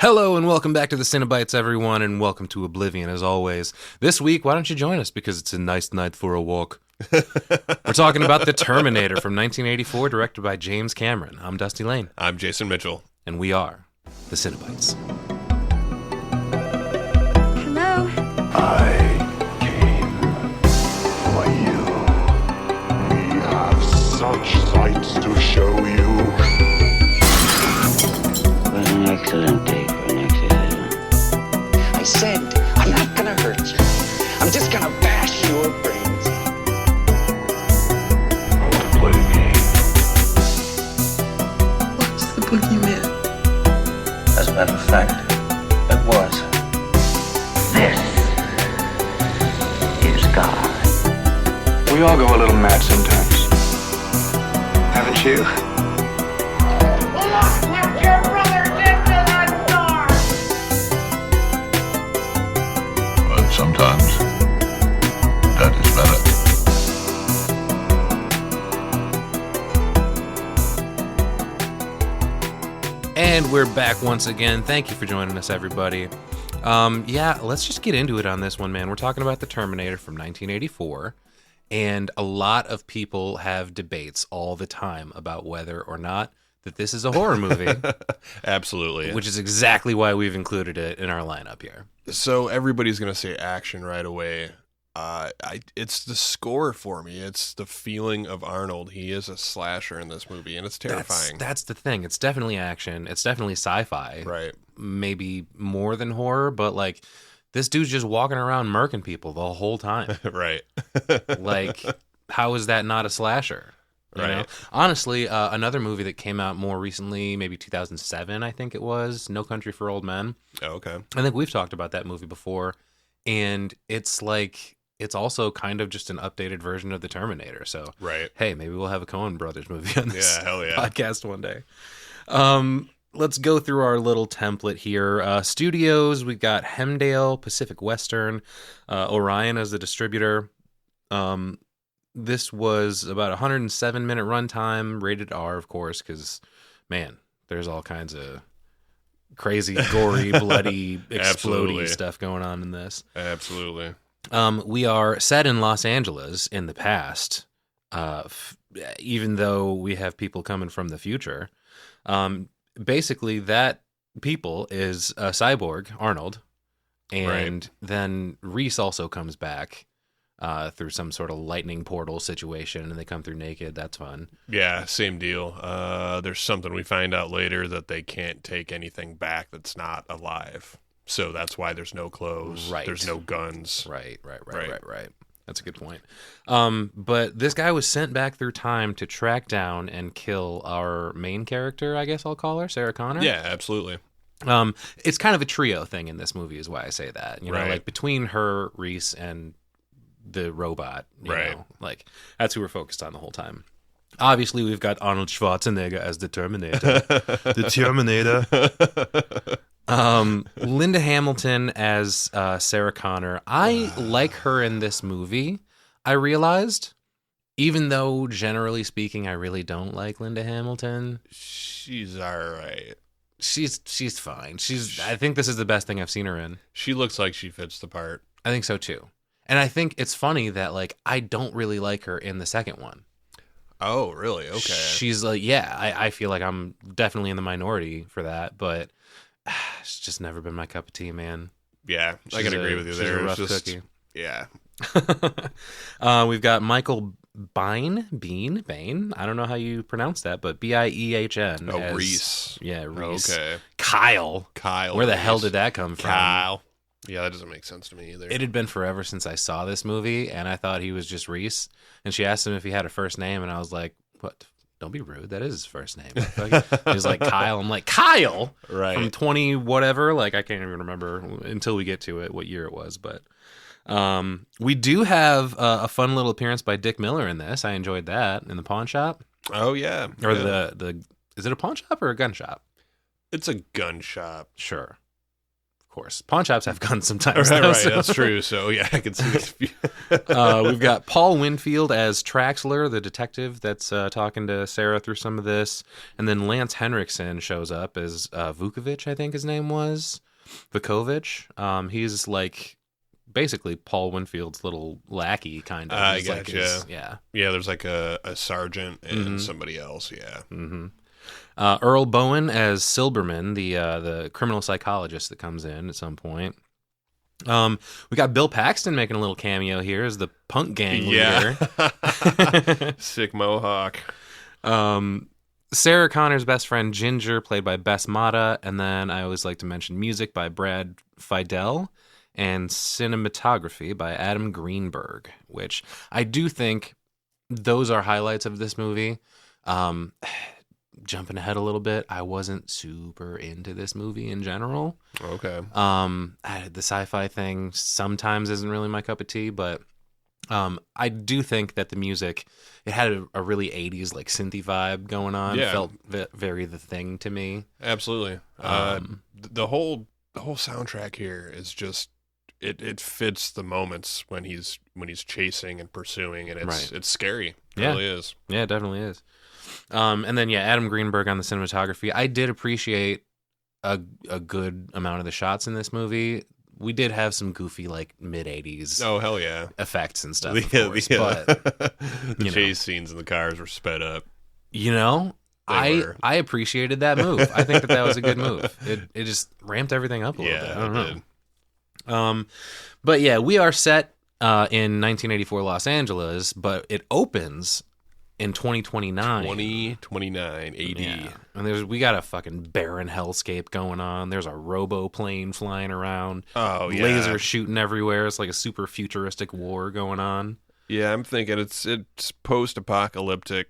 Hello and welcome back to the Cinebytes, everyone, and welcome to Oblivion, as always. This week, why don't you join us, because it's a nice night for a walk. We're talking about The Terminator from 1984, directed by James Cameron. I'm Dusty Lane. I'm Jason Mitchell. And we are the Cinebytes. Hello? I came for you. We have such sights to show you. What an excellent day for an exorcism. I said, I'm not gonna hurt you. I'm just gonna bash your brains in. Play me. What's the boogeyman? As a matter of fact, it was. This is God. We all go a little mad sometimes. Haven't you? Put your brothers into that door! But sometimes that is better. And we're back once again. Thank you for joining us, everybody. Let's just get into it on this one, man. We're talking about The Terminator from 1984, and a lot of people have debates all the time about whether or not that this is a horror movie. Absolutely. Which is exactly why we've included it in our lineup here. So everybody's going to say action right away. It's the score for me. It's the feeling of Arnold. He is a slasher in this movie, and it's terrifying. That's the thing. It's definitely action. It's definitely sci-fi. Right. Maybe more than horror, but like this dude's just walking around murking people the whole time. Right. Like, how is that not a slasher? You know? Honestly, another movie that came out more recently, maybe 2007, I think it was, No Country for Old Men. Oh, okay. I think we've talked about that movie before, and it's like, it's also kind of just an updated version of The Terminator. So, Right. Hey, maybe we'll have a Coen Brothers movie on this hell yeah. podcast one day. Let's go through our little template here. Studios, we've got Hemdale, Pacific Western, Orion as the distributor. This was about 107-minute runtime, rated R, of course, because, man, there's all kinds of crazy, gory, bloody, explodey stuff going on in this. Absolutely. We are set in Los Angeles in the past, even though we have people coming from the future. Basically, that people is a cyborg, Arnold, and then Reese also comes back through some sort of lightning portal situation, and they come through naked. That's fun. Yeah, same deal. There's something we find out later that they can't take anything back that's not alive. So that's why there's no clothes. Right. There's no guns. Right. That's a good point. But this guy was sent back through time to track down and kill our main character, I guess I'll call her, Sarah Connor. Yeah, absolutely. It's kind of a trio thing in this movie is why I say that. You know, like between her, Reese, and the robot, you know, like that's who we're focused on the whole time. Obviously, we've got Arnold Schwarzenegger as the Terminator. The Terminator. Linda Hamilton as Sarah Connor. I like her in this movie, I realized, even though generally speaking I really don't like Linda Hamilton. She's all right. She's fine. I think this is the best thing I've seen her in. She looks like she fits the part. I think so too. And I think it's funny that like I don't really like her in the second one. Oh, really? Okay. She's like, yeah, I feel like I'm definitely in the minority for that, but it's just never been my cup of tea, man. Yeah, I can agree with you there. A rough it's just, cookie. Yeah. We've got Michael Bain. I don't know how you pronounce that, but Biehn. Oh, Reese. Yeah, Reese. Okay. Kyle. Where the hell did that come from? Kyle. Yeah, that doesn't make sense to me either. It had been forever since I saw this movie, and I thought he was just Reese. And she asked him if he had a first name, and I was like, what? Don't be rude. That is his first name. He's like, Kyle. I'm like, Kyle? Right. From 20 whatever? Like, I can't even remember until we get to it, what year it was. But we do have a fun little appearance by Dick Miller in this. I enjoyed that in the pawn shop. Oh, yeah. Or the is it a pawn shop or a gun shop? It's a gun shop. Sure. course. Pawn shops have guns sometimes. Right, though, right, so- that's true. So yeah, I can see. We've got Paul Winfield as Traxler, the detective that's talking to Sarah through some of this. And then Lance Henriksen shows up as Vukovic, I think his name was. Vukovic. He's like basically Paul Winfield's little lackey, kind of. I He's like gotcha. yeah. Yeah, there's like a sergeant and somebody else. Yeah. Mm-hmm. Earl Bowen as Silberman, the criminal psychologist that comes in at some point. We got Bill Paxton making a little cameo here as the punk gang leader. Sick mohawk. Sarah Connor's best friend Ginger, played by Bess Mata, and then I always like to mention music by Brad Fidel and cinematography by Adam Greenberg, which I do think those are highlights of this movie. Jumping ahead a little bit, I wasn't super into this movie in general. Okay. The sci-fi thing sometimes isn't really my cup of tea, but I do think that the music, it had a really 80s like synthy vibe going on. Yeah. Felt very The Thing to me. Absolutely. The whole soundtrack here is just it fits the moments when he's chasing and pursuing, and it's scary. It really is. Yeah, it definitely is. And then Adam Greenberg on the cinematography. I did appreciate a good amount of the shots in this movie. We did have some goofy like mid 80s Oh hell yeah, effects and stuff. Of course, but the chase scenes in the cars were sped up. I appreciated that move. I think that was a good move. It just ramped everything up a little bit. I don't know. But yeah, we are set in 1984 Los Angeles, but it opens in 2029. 2029 AD. Yeah. And we got a fucking barren hellscape going on. There's a robo plane flying around. Oh yeah. Lasers shooting everywhere. It's like a super futuristic war going on. Yeah, I'm thinking it's post-apocalyptic.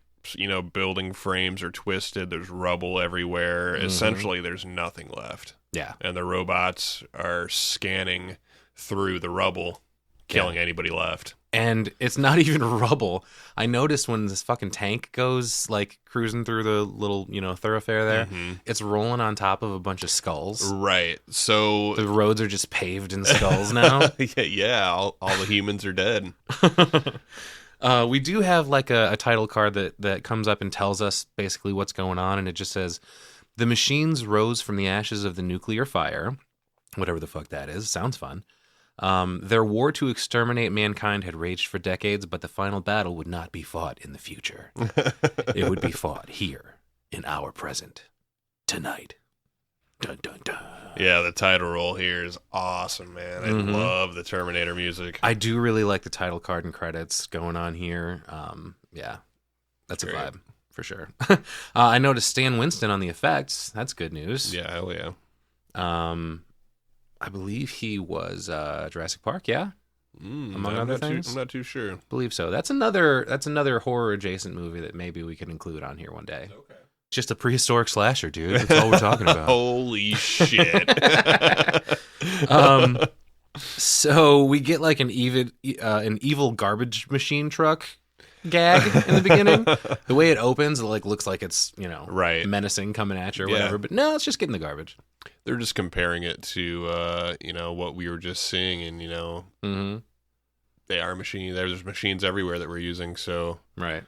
Building frames are twisted. There's rubble everywhere. Essentially, there's nothing left. Yeah. And the robots are scanning through the rubble, killing anybody left. And it's not even rubble. I noticed when this fucking tank goes like cruising through the little, thoroughfare there, it's rolling on top of a bunch of skulls. Right. So the roads are just paved in skulls now. yeah, all the humans are dead. We do have like a title card that comes up and tells us basically what's going on, and it just says, "The machines rose from the ashes of the nuclear fire," whatever the fuck that is. Sounds fun. Their war to exterminate mankind had raged for decades, but the final battle would not be fought in the future. It would be fought here, in our present, tonight. Dun, dun, dun. Yeah, the title roll here is awesome, man. I love the Terminator music. I do really like the title card and credits going on here. Yeah, that's Great. a vibe, for sure. I noticed Stan Winston on the effects. That's good news. Yeah, hell yeah. I believe he was Jurassic Park, yeah? Among other things? I'm not too sure. I believe so. That's another horror adjacent movie that maybe we could include on here one day. Okay. It's just a prehistoric slasher, dude. That's all we're talking about. Holy shit. So we get like an evil garbage machine truck gag in the beginning. The way it opens, it like looks like it's, right, menacing coming at you or whatever. But no, it's just getting the garbage. They're just comparing it to what we were just seeing, and they are machines. There's machines everywhere that we're using. So right.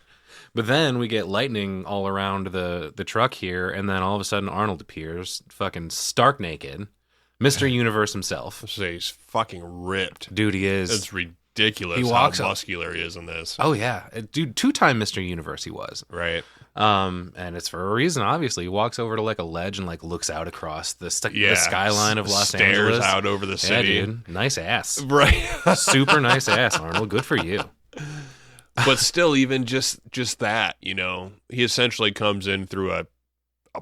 But then we get lightning all around the truck here, and then all of a sudden Arnold appears, fucking stark naked, Mr. Universe himself. He's fucking ripped, dude. He is. It's ridiculous. He walks how muscular he is in this. Oh yeah, dude. 2-time Mr. Universe he was. Right. And it's for a reason. Obviously, he walks over to like a ledge and like looks out across the skyline of Los Angeles. Stares out over the city. Yeah, dude. Nice ass. Right. Super nice ass, Arnold. Good for you. But still, even just that, he essentially comes in through a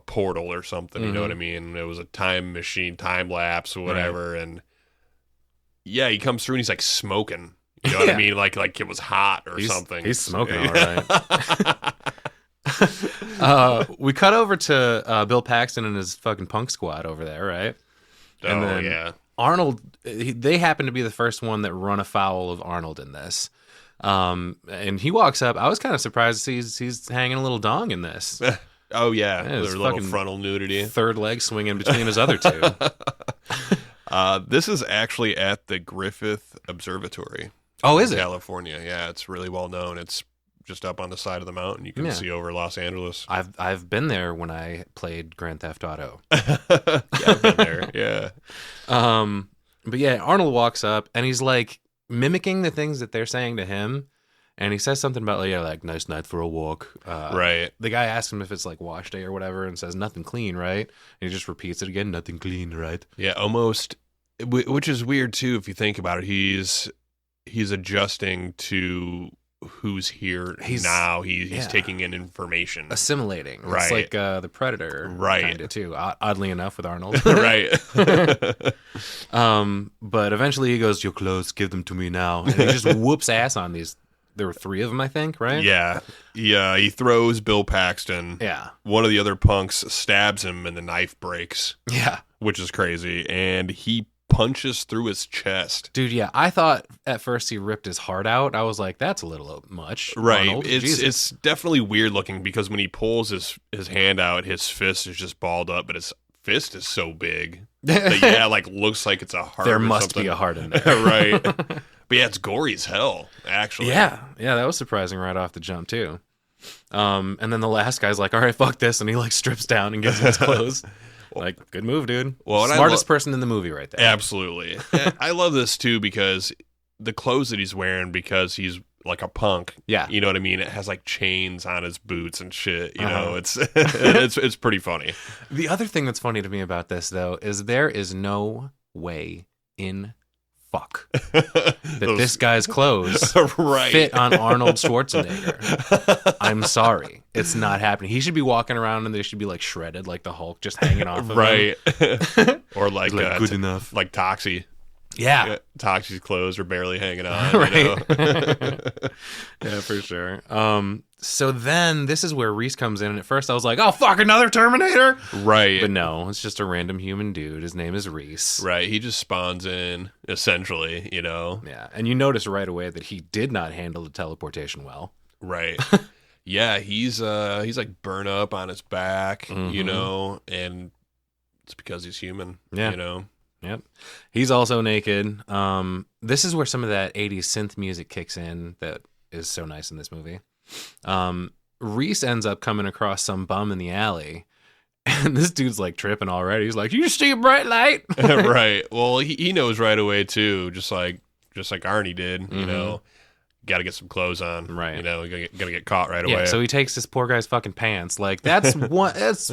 portal or something. You know what I mean? It was a time machine, time lapse, or whatever. Right. And yeah, he comes through and he's like smoking. You know what I mean? Like it was hot or something. He's smoking, all right. We cut over to Bill Paxton and his fucking punk squad over there, right? And then yeah. Arnold, they happen to be the first one that run afoul of Arnold in this. And he walks up. I was kind of surprised he's hanging a little dong in this. Oh yeah, there's a little frontal nudity. Third leg swinging between his other two. This is actually at the Griffith Observatory. Oh, is in it? California. Yeah, it's really well known. It's just up on the side of the mountain. You can see over Los Angeles. I've been there when I played Grand Theft Auto. Yeah, I've been there. Yeah. But yeah, Arnold walks up and he's like mimicking the things that they're saying to him. And he says something about, like, nice night for a walk. Right. The guy asks him if it's like wash day or whatever and says nothing clean, right? And he just repeats it again, nothing clean, right? Yeah, almost, which is weird too if you think about it. He's adjusting to who's here now. He's taking in information. Assimilating. Right. It's like the Predator kind of too, oddly enough with Arnold. Right. But eventually he goes, your clothes, give them to me now. And he just whoops ass on these. There were 3 of them, I think, right? Yeah. Yeah, he throws Bill Paxton. Yeah. One of the other punks stabs him and the knife breaks. Yeah. Which is crazy. And he punches through his chest. Dude, yeah. I thought at first he ripped his heart out. I was like, that's a little much. Right. Arnold. It's definitely weird looking because when he pulls his hand out, his fist is just balled up, but his fist is so big that, like, looks like it's a heart. There or must something. be a heart in there. Right. But yeah, it's gory as hell, actually. Yeah, that was surprising right off the jump too. And then the last guy's like, "All right, fuck this," and he like strips down and gives him his clothes. Like, good move, dude. Well, smartest person in the movie, right there. Absolutely. I love this too because the clothes that he's wearing, because he's like a punk. Yeah, you know what I mean. It has like chains on his boots and shit. You know, it's pretty funny. The other thing that's funny to me about this though is there is no way in fuck that this guy's clothes fit on Arnold Schwarzenegger. I'm sorry, it's not happening. He should be walking around and they should be like shredded like the Hulk, just hanging off of him. Or like good enough, like Toxie. Yeah, Toxie's clothes are barely hanging on. Right. You know? Yeah, for sure. So then this is where Reese comes in, and at first I was like, oh, fuck, another Terminator? Right. But no, it's just a random human dude. His name is Reese. Right. He just spawns in, essentially, you know? Yeah, and you notice right away that he did not handle the teleportation well. Right. Yeah, he's like burn up on his back, you know, and it's because he's human, you know? Yep. He's also naked. This is where some of that 80s synth music kicks in that is so nice in this movie. Reese ends up coming across some bum in the alley, and this dude's like tripping already. He's like, you see a bright light? Right. Well, he knows right away too, just like Arnie did, you know. Got to get some clothes on, right? You know, gotta get caught right away. Yeah, so he takes this poor guy's fucking pants. Like, that's one. That's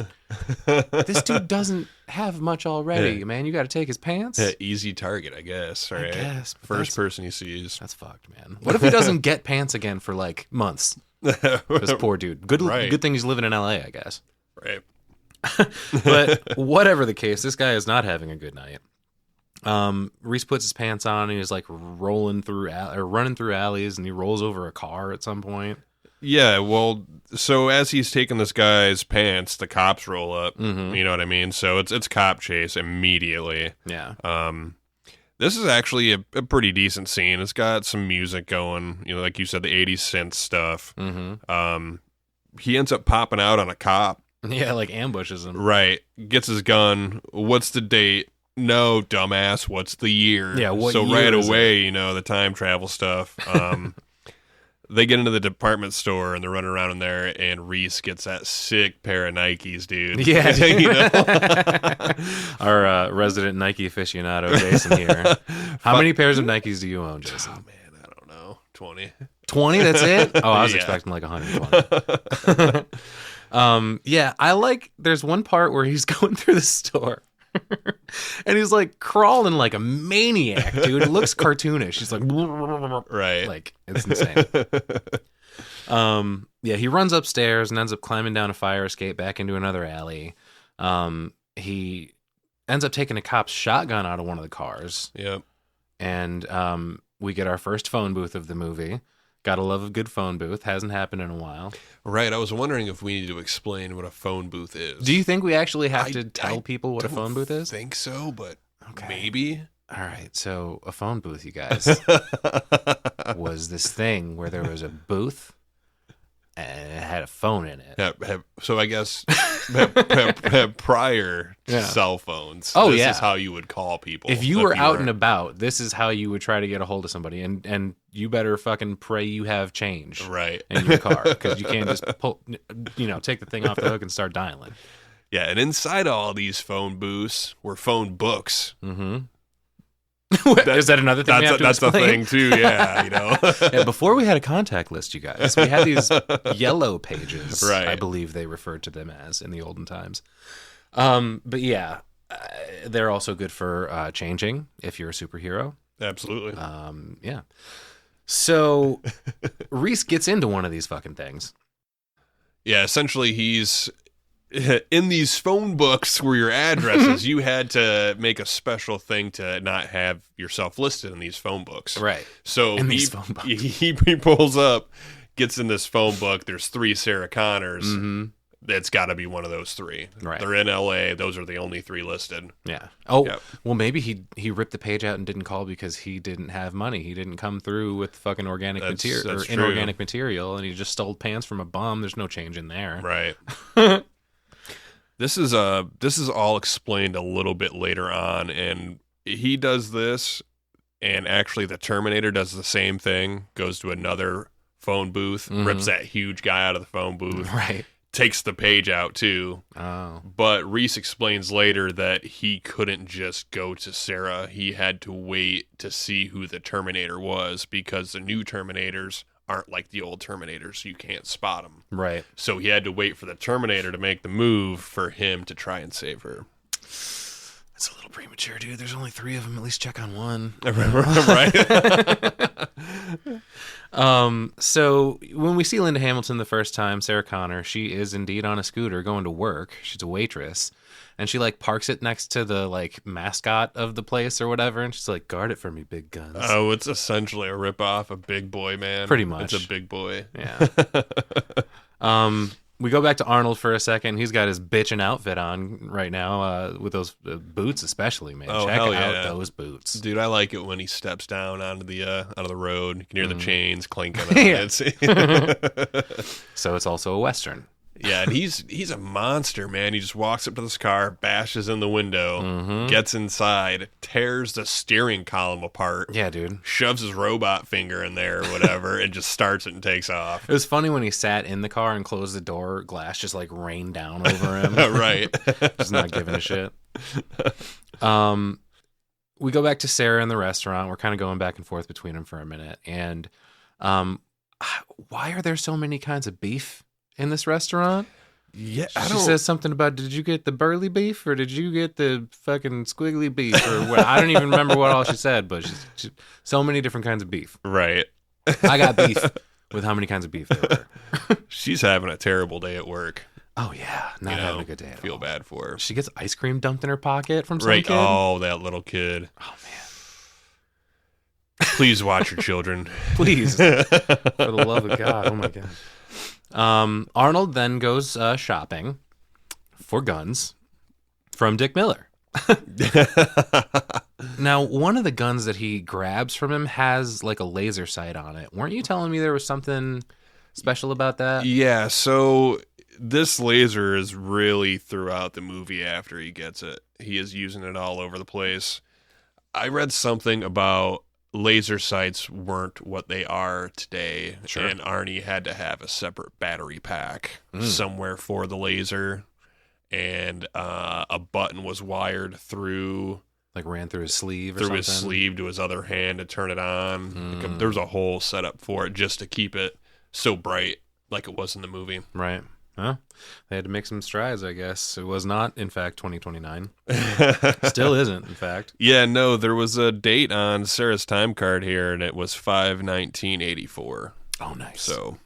this dude doesn't have much already, man. You got to take his pants. Easy target, I guess. Right? I guess. First person he sees. That's fucked, man. What if he doesn't get pants again for like months? This poor dude. Good thing he's living in LA, I guess. Right. But whatever the case, this guy is not having a good night. Reese puts his pants on and he's like running through alleys, and he rolls over a car at some point. Yeah, well, so as he's taking this guy's pants, the cops roll up. You know what I mean? So it's cop chase immediately. Yeah. This is actually a pretty decent scene. It's got some music going, you know, like you said, the 80s synth stuff. He ends up popping out on a cop. Yeah, like ambushes him. Right. Gets his gun. What's the date? No, dumbass, what's the year? Yeah, what so year right is away, you know, the time travel stuff. They get into the department store and they're running around in there, and Reese gets that sick pair of Nikes, dude. Yeah. You know? Our resident Nike aficionado, Jason here. How many pairs of Nikes do you own, Jason? Oh, man, I don't know. 20. 20, that's it? Oh, I was Yeah. expecting like 120. Yeah, I like, there's one part where he's going through the store. And he's like crawling like a maniac, dude. It looks cartoonish. He's like, right, like it's insane. Yeah, he runs upstairs and ends up climbing down a fire escape back into another alley. He ends up taking a cop's shotgun out of one of the cars. Yep. And we get our first phone booth of the movie. Gotta love a good phone booth. Hasn't happened in a while. Right. I was wondering if we need to explain what a phone booth is. Do you think we actually have to tell people what a phone booth is? I think so, but okay. Maybe. All right. So a phone booth, you guys, was this thing where there was a booth and it had a phone in it. So I guess prior to cell phones, this is how you would call people. If you were out and about, this is how you would try to get a hold of somebody, and you better fucking pray you have change in your car, because you can't just take the thing off the hook and start dialing. Yeah, and inside all these phone booths were phone books. Mm-hmm. Is that another thing? That's a thing too. Yeah, Yeah, before we had a contact list, you guys, we had these yellow pages. Right. I believe they referred to them as in the olden times. But yeah, they're also good for changing if you're a superhero. Absolutely. Yeah. So Reese gets into one of these fucking things. Yeah, essentially he's in these phone books were your addresses. You had to make a special thing to not have yourself listed in these phone books. Right. So he pulls up, gets in this phone book. There's 3 Sarah Connors. Mm-hmm. It's got to be one of those 3. Right. They're in LA. Those are the only 3 listed. Yeah. Oh, yep. Well, maybe he ripped the page out and didn't call because he didn't have money. He didn't come through with fucking organic material or inorganic material, and he just stole pants from a bum. There's no change in there. Right. This is all explained a little bit later on, and he does this, and actually the Terminator does the same thing, goes to another phone booth, rips that huge guy out of the phone booth, right, takes the page out too. Oh. But Reese explains later that he couldn't just go to Sarah. He had to wait to see who the Terminator was, because the new Terminators aren't like the old Terminators. You can't spot them. Right. So he had to wait for the Terminator to make the move for him to try and save her. That's a little premature, dude. There's only 3 of them. At least check on one. Right. So when we see Linda Hamilton the first time, Sarah Connor, she is indeed on a scooter going to work. She's a waitress. And she parks it next to the mascot of the place or whatever, and she's like, "Guard it for me, big guns." Oh, it's essentially a ripoff of Big Boy, man. Pretty much, it's a Big Boy. Yeah. We go back to Arnold for a second. He's got his bitchin' outfit on right now, with those boots, especially, man. Oh, Check out those boots, dude. I like it when he steps down onto the road. You can hear the chains clinking. So it's also a Western. Yeah, and he's a monster, man. He just walks up to this car, bashes in the window, gets inside, tears the steering column apart. Yeah, dude. Shoves his robot finger in there or whatever, and just starts it and takes off. It was funny when he sat in the car and closed the door, glass just rained down over him. Right. Just not giving a shit. We go back to Sarah in the restaurant. We're kind of going back and forth between them for a minute. And why are there so many kinds of beef in this restaurant? Yeah, she says something about, did you get the burly beef or did you get the fucking squiggly beef or what? I don't even remember what all she said, but she so many different kinds of beef. Right. I got beef with how many kinds of beef there were. She's having a terrible day at work. Oh yeah, not having a good day at all. Feel bad for her. She gets ice cream dumped in her pocket from some kid. Oh, that little kid. Oh man. Please watch your children. Please. For the love of God. Oh my God. Arnold then goes shopping for guns from Dick Miller. Now, one of the guns that he grabs from him has a laser sight on it. Weren't you telling me there was something special about that? Yeah, so this laser is really throughout the movie after he gets it. He is using it all over the place. I read something about laser sights weren't what they are today, sure, and Arnie had to have a separate battery pack somewhere for the laser, and a button was wired through, ran through his sleeve or through something? his sleeve to his other hand to turn it on. There's a whole setup for it just to keep it so bright like it was in the movie. Right. Huh? They had to make some strides, I guess. It was not, in fact, 2029. Still isn't, in fact. Yeah, no, there was a date on Sarah's time card here, and it was 5/19/84. Oh, nice. So,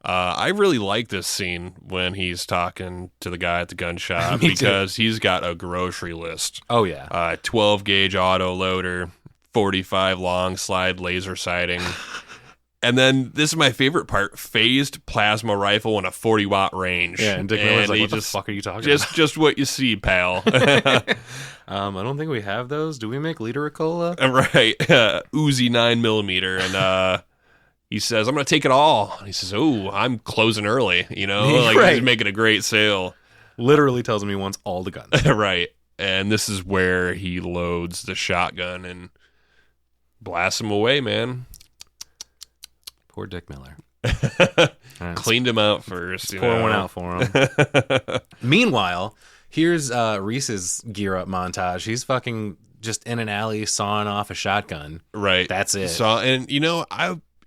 I really like this scene when he's talking to the guy at the gun shop because he's got a grocery list. Oh, yeah. 12-gauge auto loader, 45 long slide laser sighting. And then this is my favorite part: phased plasma rifle and a 40-watt range. Yeah, and Dick Miller's like, "What the fuck are you talking about?" Just what you see, pal. I don't think we have those. Do we make liter of cola? Right. Uzi 9mm and he says, "I'm going to take it all." And he says, "Oh, I'm closing early." You know, like Right. he's making a great sale. Literally tells him he wants all the guns. Right. And this is where he loads the shotgun and blasts him away, man. Poor Dick Miller. Cleaned him out first. You Pour know? one out for him. Meanwhile, here's Reese's gear up montage. He's fucking just in an alley sawing off a shotgun. Right. That's it. And you know,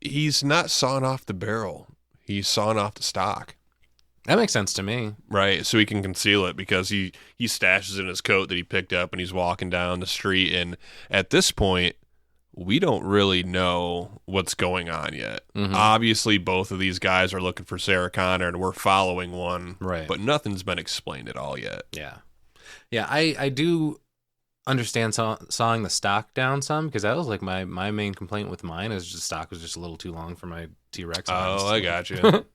he's not sawing off the barrel. He's sawing off the stock. That makes sense to me. Right, so he can conceal it because he stashes it in his coat that he picked up and he's walking down the street. And at this point, we don't really know what's going on yet. Mm-hmm. Obviously, both of these guys are looking for Sarah Connor and we're following one. Right. But nothing's been explained at all yet. Yeah. Yeah, I do understand sawing the stock down some, because that was like my main complaint with mine is just stock was just a little too long for my T-Rex arms. Oh, I got you.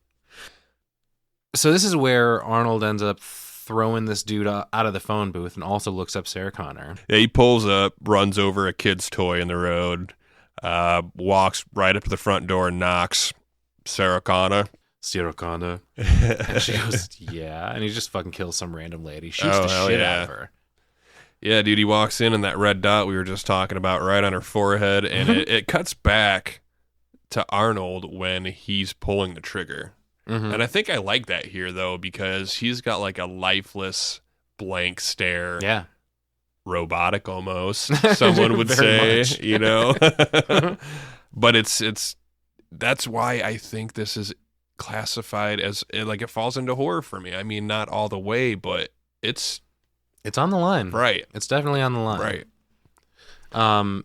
So this is where Arnold ends up throwing this dude out of the phone booth and also looks up Sarah Connor. Yeah, he pulls up, runs over a kid's toy in the road, walks right up to the front door and knocks. Sarah Connor. Sarah Connor. And she goes, yeah. And he just fucking kills some random lady. Shoots the hell shit yeah. out of her. Yeah, dude, he walks in and that red dot we were just talking about right on her forehead, and it cuts back to Arnold when he's pulling the trigger. Mm-hmm. And I think I like that here, though, because he's got like a lifeless, blank stare. Yeah. Robotic almost, someone would Very say, much. you know. But it's that's why I think this is classified as, like, it falls into horror for me. I mean, not all the way, but it's on the line. right. It's definitely on the line. Right.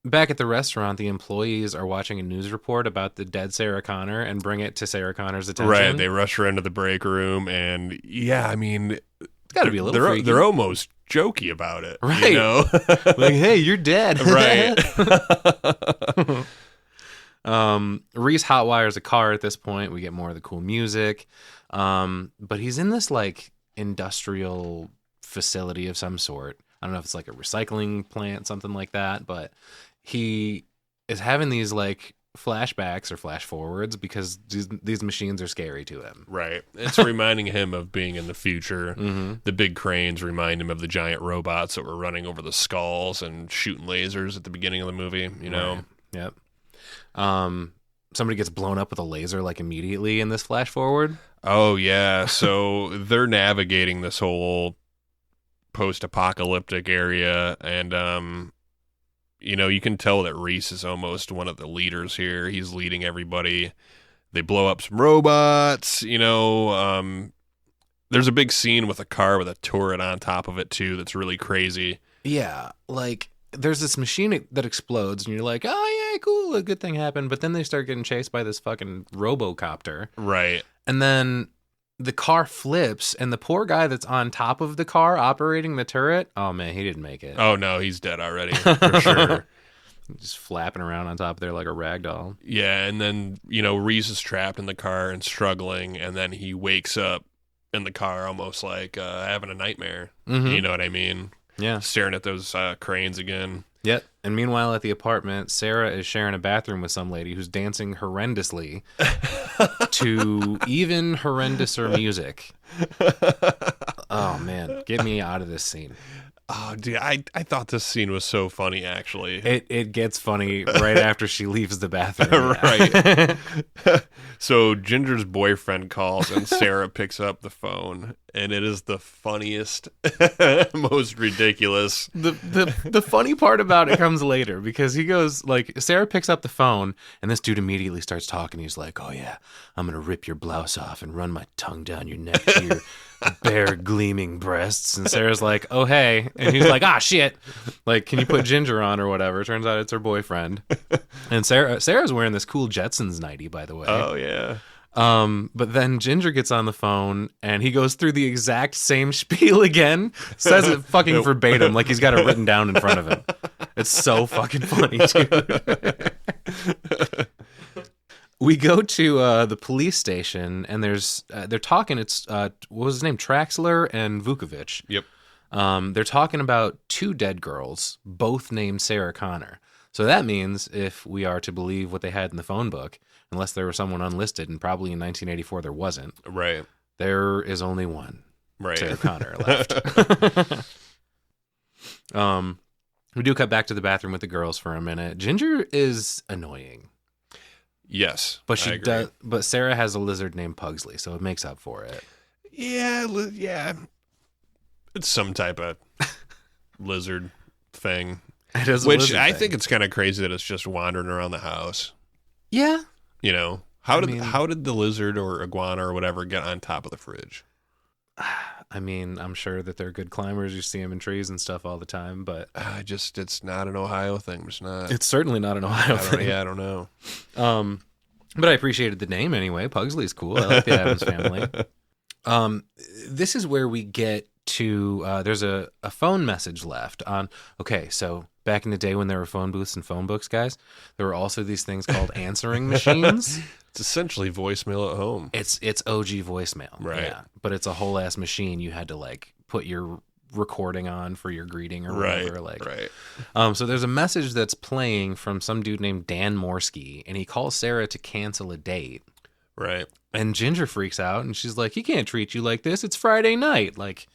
Back at the restaurant, the employees are watching a news report about the dead Sarah Connor and bring it to Sarah Connor's attention. Right. They rush her into the break room, and yeah, I mean, It's got to be a little freaky. they're almost jokey about it. Right. You know? Like, hey, you're dead. Right. Reese hotwires a car at this point. We get more of the cool music. But he's in this like industrial facility of some sort. I don't know if it's like a recycling plant, something like that, but he is having these like flashbacks or flash forwards because these machines are scary to him. Right. It's reminding him of being in the future. Mm-hmm. The big cranes remind him of the giant robots that were running over the skulls and shooting lasers at the beginning of the movie, you know? Right. Yep. Somebody gets blown up with a laser like immediately in this flash forward. Oh, yeah. So they're navigating this whole post-apocalyptic area, and you know, you can tell that Reese is almost one of the leaders here. He's leading everybody. They blow up some robots, you know. There's a big scene with a car with a turret on top of it too that's really crazy. Yeah, like there's this machine that explodes and you're like, oh yeah, cool, a good thing happened, but then they start getting chased by this fucking robocopter. Right. And then the car flips, and the poor guy that's on top of the car operating the turret, oh man, he didn't make it. Oh no, he's dead already, for sure. Just flapping around on top of there like a rag doll. Yeah, and then, you know, Reese is trapped in the car and struggling, and then he wakes up in the car almost like having a nightmare. Mm-hmm. You know what I mean? Yeah. Staring at those cranes again. Yep. And meanwhile, at the apartment, Sarah is sharing a bathroom with some lady who's dancing horrendously to even horrendouser music. Oh, man. Get me out of this scene. Oh, dude, I thought this scene was so funny, actually. It gets funny right after she leaves the bathroom. Right. So Ginger's boyfriend calls and Sarah picks up the phone, and it is the funniest, most ridiculous. The funny part about it comes later, because he goes, like, Sarah picks up the phone and this dude immediately starts talking. He's like, oh yeah, I'm gonna rip your blouse off and run my tongue down your neck to your bare gleaming breasts. And Sarah's like, oh hey, and he's like, ah shit, like, can you put Ginger on or whatever? Turns out it's her boyfriend. And Sarah's wearing this cool Jetsons nightie, by the way. Oh yeah. But then Ginger gets on the phone and he goes through the exact same spiel again, says it fucking verbatim, like he's got it written down in front of him. It's so fucking funny, dude. We go to the police station and they're talking. It's what was his name? Traxler and Vukovic. Yep. They're talking about two dead girls, both named Sarah Connor. So that means, if we are to believe what they had in the phone book, unless there was someone unlisted, and probably in 1984 there wasn't, Right. there is only one Right. Sarah Connor left. We do cut back to the bathroom with the girls for a minute. Ginger is annoying. Yes. But I she agree. does. But Sarah has a lizard named Pugsley, so it makes up for it. Yeah. Yeah. It's some type of lizard thing. It is a Which lizard I thing. think it's kind of crazy that it's just wandering around the house. Yeah. You know, how I did mean- how did the lizard or iguana or whatever get on top of the fridge? I mean, I'm sure that they're good climbers. You see them in trees and stuff all the time, but It's not an Ohio thing. It's not. it's certainly not an Ohio thing. I don't know. But I appreciated the name anyway. Pugsley's cool. I like the Addams family. This is where we get to, there's a phone message left on, okay, so back in the day when there were phone booths and phone books, guys, there were also these things called answering machines. It's essentially voicemail at home. It's OG voicemail. Right. Yeah. But it's a whole ass machine. You had to like put your recording on for your greeting or whatever. Right. So there's a message that's playing from some dude named Dan Morsky, and he calls Sarah to cancel a date. Right. And Ginger freaks out, and she's like, he can't treat you like this. It's Friday night. Like,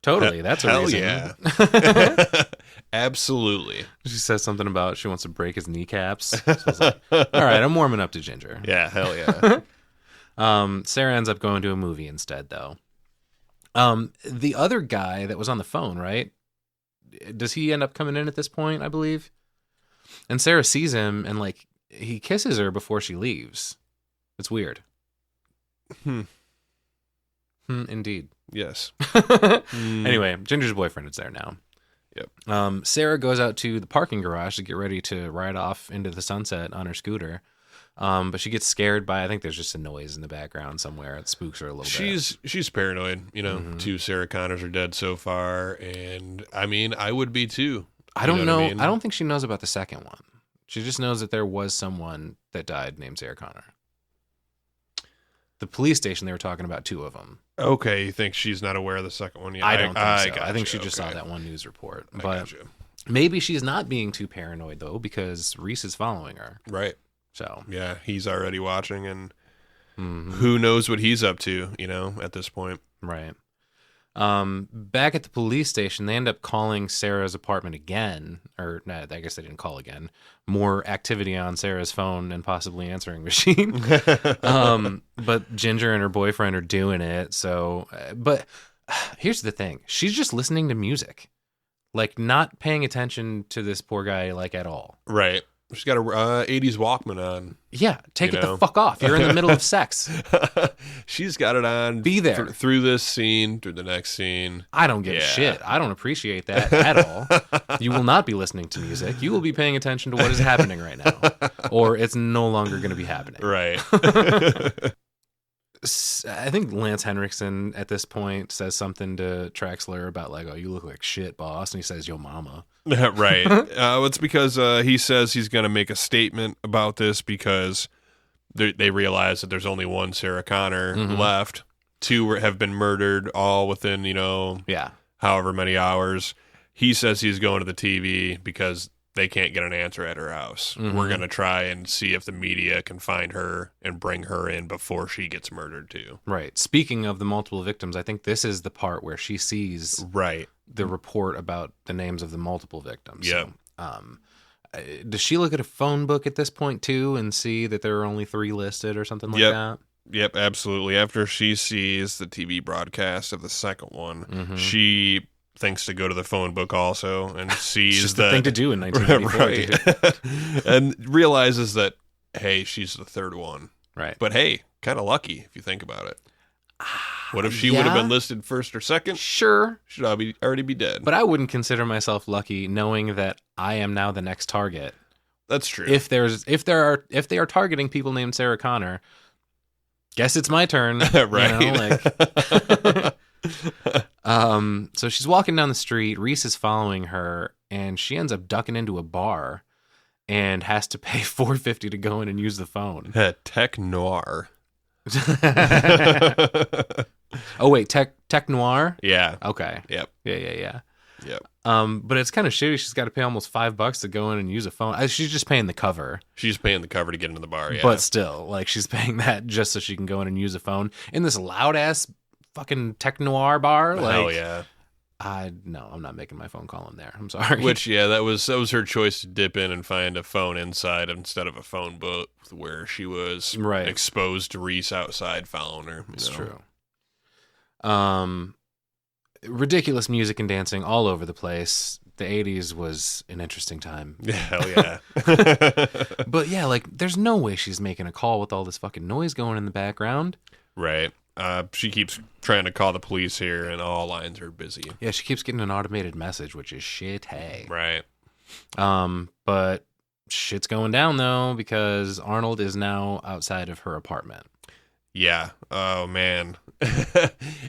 totally. That's a Hell reason. yeah. Absolutely. She says something about she wants to break his kneecaps. So I was like, all right, I'm warming up to Ginger. Yeah, hell yeah. Sarah ends up going to a movie instead, though. The other guy that was on the phone, right? Does he end up coming in at this point, I believe? And Sarah sees him, and like he kisses her before she leaves. It's weird. Indeed. Yes. Anyway, Ginger's boyfriend is there now. Yep. Sarah goes out to the parking garage to get ready to ride off into the sunset on her scooter. But she gets scared by, I think there's just a noise in the background somewhere. It spooks her a little bit. She's paranoid. You know, Two Sarah Connors are dead so far, and I mean, I would be too. I don't know. what I mean? I don't think she knows about the second one. She just knows that there was someone that died named Sarah Connor. The police station, they were talking about two of them. Okay, you think she's not aware of the second one yet? I don't think so. I think gotcha, she just saw okay. that one news report. I But gotcha. maybe she's not being too paranoid, though, because Reese is following her. Right. So, Yeah, he's already watching, and mhm. who knows what he's up to, you know, at this point. Right. Back at the police station, they end up calling Sarah's apartment again. Or, no, I guess they didn't call again. More activity on Sarah's phone and possibly answering machine. But Ginger and her boyfriend are doing it. So, but here's the thing. She's just listening to music. Like, not paying attention to this poor guy, like, at all. Right. She's got a 80s Walkman on. Yeah, take You it know? the fuck off. You're in the middle of sex. She's got it on. Be there. Through this scene, through the next scene. I don't give a Yeah. shit. I don't appreciate that at all. You will not be listening to music. You will be paying attention to what is happening right now. Or it's no longer going to be happening. Right. I think Lance Henriksen at this point says something to Traxler about like, oh, you look like shit, boss. And he says, yo, mama. Right. It's because he says he's going to make a statement about this because they realize that there's only one Sarah Connor left. Two have been murdered all within, Yeah. however many hours. He says he's going to the TV because they can't get an answer at her house. We're going to try and see if the media can find her and bring her in before she gets murdered too. Right. Speaking of the multiple victims, I think this is the part where she sees Right. the report about the names of the multiple victims. Yep. So, does she look at a phone book at this point too and see that there are only 3 listed or something like Yep. that? Yep, absolutely. After she sees the TV broadcast of the second one, she thinks to go to the phone book also and sees It's just that the thing to do in 1994. right. And realizes that, hey, she's the third one. Right. But hey, kind of lucky if you think about it. What if she would have yeah. bthere listed first or second? Sure. Should already be dead. But I wouldn't consider myself lucky knowing that I am now the next target. That's true. If they are targeting people named Sarah Connor, guess it's my turn. Right. So she's walking down the street. Reese is following her, and she ends up ducking into a bar and has to pay $4.50 to go in and use the phone. Tech noir. Oh wait, tech noir. Yeah. Okay. Yep. Yeah. Yep. But it's kind of shitty. She's got to pay almost $5 to go in and use a phone. She's just paying the cover. She's paying the cover to get into the bar, yeah. But still, like, she's paying that just so she can go in and use a phone in this loud ass fucking tech noir bar. Like, hell yeah. No, I'm not making my phone call in there. I'm sorry. Which, yeah, that was her choice to dip in and find a phone inside instead of a phone booth where she was exposed to Reese outside following her. It's true. Ridiculous music and dancing all over the place. The 80s was an interesting time. Yeah, hell yeah. But yeah, like, there's no way she's making a call with all this fucking noise going in the background. Right. She keeps trying to call the police here, and all lines are busy. Yeah, she keeps getting an automated message, which is shit. Hey. Right. But shit's going down, though, because Arnold is now outside of her apartment. Yeah. Oh, man.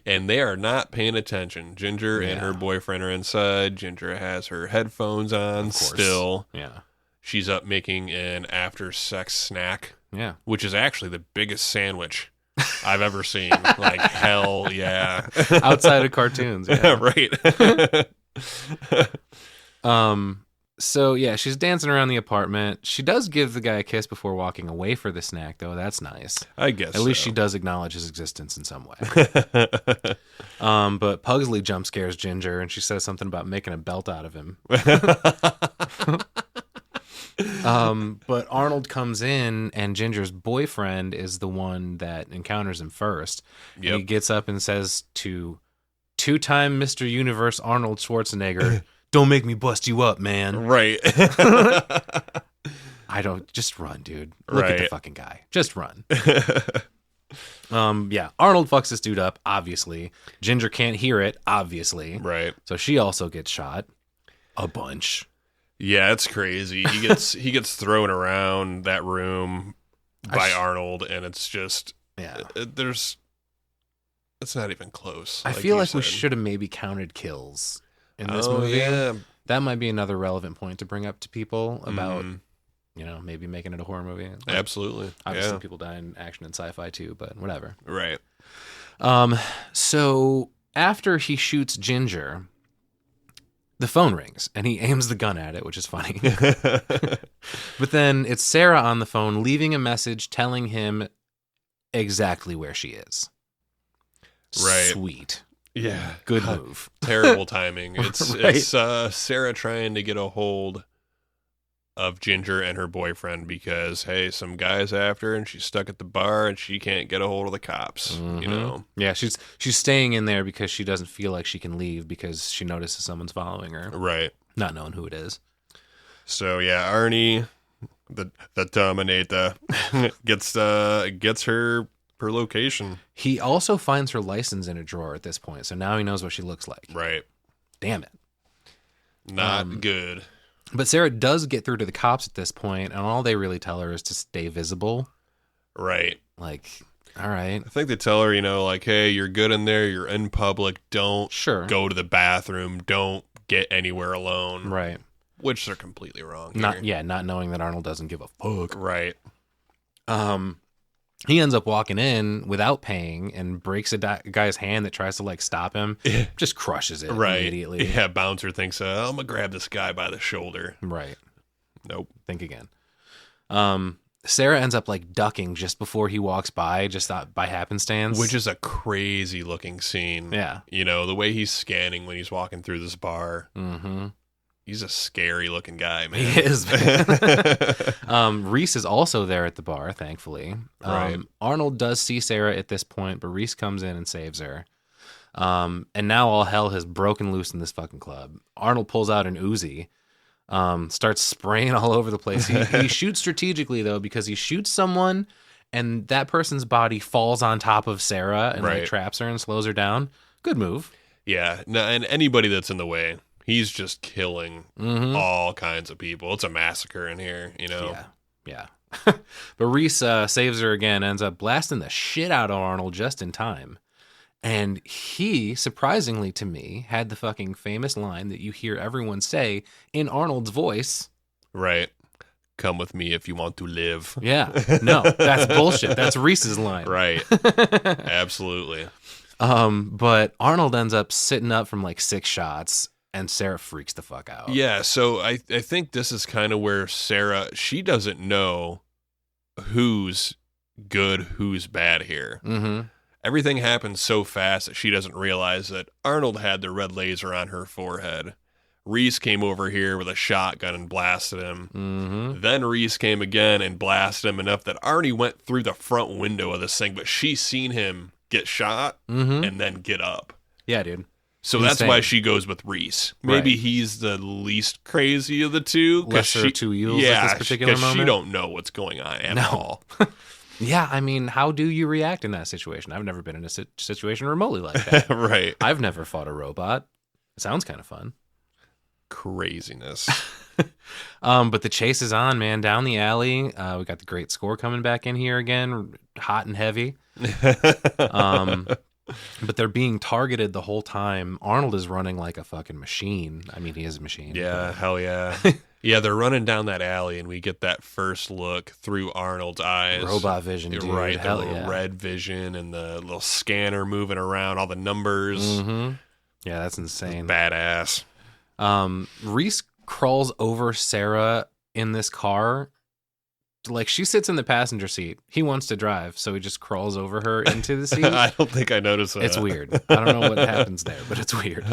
And they are not paying attention. Ginger and her boyfriend are inside. Ginger has her headphones on still. Yeah. She's up making an after-sex snack. Yeah. Which is actually the biggest sandwich I've ever seen. Like, hell yeah. Outside of cartoons. Yeah. Right. So, yeah, she's dancing around the apartment. She does give the guy a kiss before walking away for the snack, though. That's nice. I guess At least she does acknowledge his existence in some way. But Pugsley jump scares Ginger, and she says something about making a belt out of him. But Arnold comes in, and Ginger's boyfriend is the one that encounters him first. Yep. He gets up and says to two-time Mr. Universe Arnold Schwarzenegger, "Don't make me bust you up, man." Right. Just run, dude. Look at the fucking guy. Just run. Yeah, Arnold fucks this dude up, obviously. Ginger can't hear it, obviously. Right. So she also gets shot a bunch. Yeah, it's crazy. He gets thrown around that room by Arnold, and it's just it's not even close. I feel like we should have maybe counted kills in this movie. Yeah. That might be another relevant point to bring up to people about maybe making it a horror movie. Like, absolutely. Obviously, people die in action and sci-fi too, but whatever. Right. So after he shoots Ginger, the phone rings, and he aims the gun at it, which is funny. But then it's Sarah on the phone leaving a message telling him exactly where she is. Right. Sweet. Yeah. Good move. Terrible timing. It's Sarah trying to get a hold of Ginger and her boyfriend because, hey, some guy's after her and she's stuck at the bar and she can't get a hold of the cops, you know? Yeah, she's staying in there because she doesn't feel like she can leave because she notices someone's following her. Right. Not knowing who it is. So, yeah, Arnie, the Terminator, gets her location. He also finds her license in a drawer at this point, so now he knows what she looks like. Right. Damn it. Not good. But Sarah does get through to the cops at this point, and all they really tell her is to stay visible. Right. Like, all right. I think they tell her, like, hey, you're good in there. You're in public. Don't go to the bathroom. Don't get anywhere alone. Right. Which they're completely wrong. Not knowing that Arnold doesn't give a fuck. Right. He ends up walking in without paying and breaks a guy's hand that tries to, like, stop him. Just crushes it immediately. Yeah, Bouncer thinks, I'm going to grab this guy by the shoulder. Right. Nope. Think again. Sarah ends up, like, ducking just before he walks by, just by happenstance. Which is a crazy looking scene. Yeah. The way he's scanning when he's walking through this bar. Mm-hmm. He's a scary looking guy, man. He is. Reese is also there at the bar, thankfully. Right. Arnold does see Sarah at this point, but Reese comes in and saves her. And now all hell has broken loose in this fucking club. Arnold pulls out an Uzi, starts spraying all over the place. He shoots strategically, though, because he shoots someone and that person's body falls on top of Sarah and like, traps her and slows her down. Good move. Yeah. No, and anybody that's in the way. He's just killing all kinds of people. It's a massacre in here, Yeah. But Reese saves her again, ends up blasting the shit out of Arnold just in time. And he, surprisingly to me, had the fucking famous line that you hear everyone say in Arnold's voice. Right. Come with me if you want to live. Yeah. No, that's bullshit. That's Reese's line. Right. Absolutely. But Arnold ends up sitting up from like 6 shots. and Sarah freaks the fuck out. Yeah, so I think this is kind of where Sarah, she doesn't know who's good, who's bad here. Mm-hmm. Everything happens so fast that she doesn't realize that Arnold had the red laser on her forehead. Reese came over here with a shotgun and blasted him. Mm-hmm. Then Reese came again and blasted him enough that Arnie went through the front window of this thing, but she's seen him get shot and then get up. Yeah, dude. So Insane. that's why she goes with Reese. Maybe Right. he's the least crazy of the two. Lesser of two evils yeah, at this particular because she moment. don't know what's going on at all. Yeah, I mean, how do you react in that situation? I've never been in a situation remotely like that. Right. I've never fought a robot. It sounds kind of fun. Craziness. But the chase is on, man, down the alley. We got the great score coming back in here again, hot and heavy. But they're being targeted the whole time. Arnold is running like a fucking machine. I mean, he is a machine. Yeah, hell yeah. Yeah, they're running down that alley, and we get that first look through Arnold's eyes. Robot vision, You're dude. right, the Hell little yeah. red vision and the little scanner moving around, all the numbers. Mm-hmm. Yeah, that's insane. Badass. Reese crawls over Sarah in this car. Like, she sits in the passenger seat. He wants to drive, so he just crawls over her into the seat. I don't think I noticed that. It's weird. I don't know what happens there, but it's weird.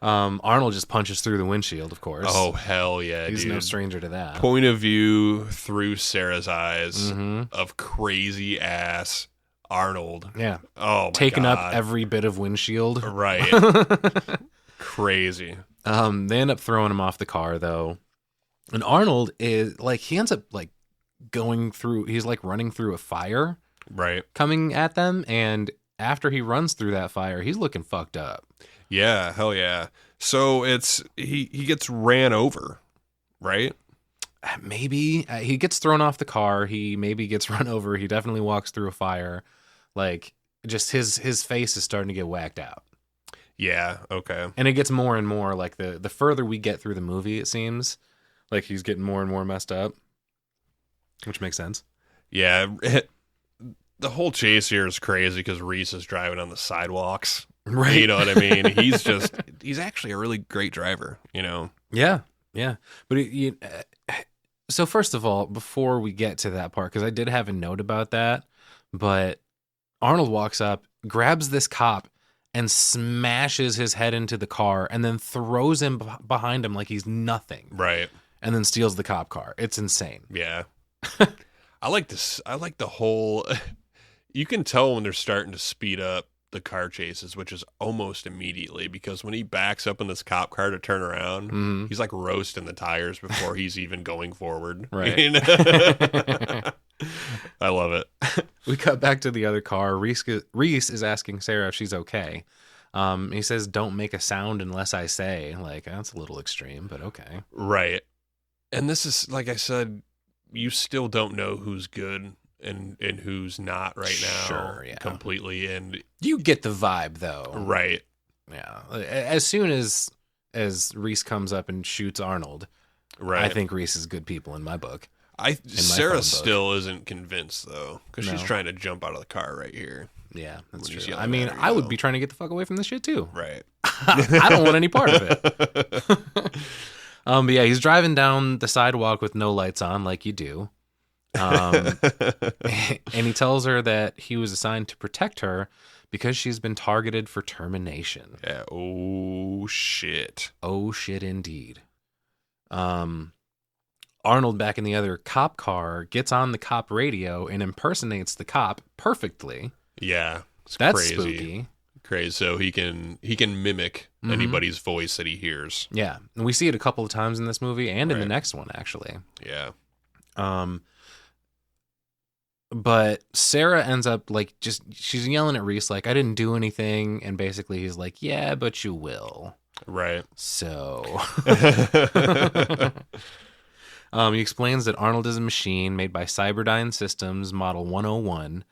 Arnold just punches through the windshield, of course. Oh, hell yeah, He's dude. no stranger to that. Point of view through Sarah's eyes Mhm. of crazy ass Arnold. Yeah. Oh, my Taking God. up every bit of windshield. Right. Crazy. They end up throwing him off the car, though. And Arnold is, like, he ends up, like, he's, like, running through a fire Right. coming at them. And after he runs through that fire, he's looking fucked up. Yeah, hell yeah. So he gets ran over, right? Maybe he gets thrown off the car. He maybe gets run over. He definitely walks through a fire. Like, just his face is starting to get whacked out. Yeah, okay. And it gets more and more, like, the further we get through the movie, it seems like he's getting more and more messed up, which makes sense. Yeah, the whole chase here is crazy because Reese is driving on the sidewalks. Right. You know what I mean? He's actually a really great driver, you know? Yeah. But so first of all, before we get to that part, because I did have a note about that, but Arnold walks up, grabs this cop, and smashes his head into the car, and then throws him behind him like he's nothing, Right. and then steals the cop car. It's insane. Yeah. I like this. I like the whole, you can tell when they're starting to speed up the car chases, which is almost immediately, because when he backs up in this cop car to turn around, Mhm. he's like roasting the tires before he's even going forward. Right. You know? I love it. We cut back to the other car. Reese is asking Sarah if she's okay. He says, "Don't make a sound unless I say." Like, that's a little extreme, but okay. Right. And this is, like I said, you still don't know who's good and who's not right now. Sure, yeah. Completely. And You get the vibe, though. right. Yeah. As soon as Reese comes up and shoots Arnold, Right. I think Reese is good people in my book. Sarah phone book. still isn't convinced though, because she's No. trying to jump out of the car right here. Yeah, that's When he's true. yelling I mean, at her, I you would know. be trying to get the fuck away from this shit too. Right. I don't want any part of it. But yeah, he's driving down the sidewalk with no lights on, like you do. And he tells her that he was assigned to protect her because she's been targeted for termination. Yeah. Oh shit. Oh shit, indeed. Arnold, back in the other cop car, gets on the cop radio and impersonates the cop perfectly. Yeah. It's That's crazy. spooky. Crazy. So he can mimic Mhm. anybody's voice that he hears. Yeah, and we see it a couple of times in this movie and in the Right. next one, actually. Yeah. But Sarah ends up she's yelling at Reese like, "I didn't do anything," and basically he's like, "Yeah, but you will." Right. So he explains that Arnold is a machine made by Cyberdyne Systems Model 101.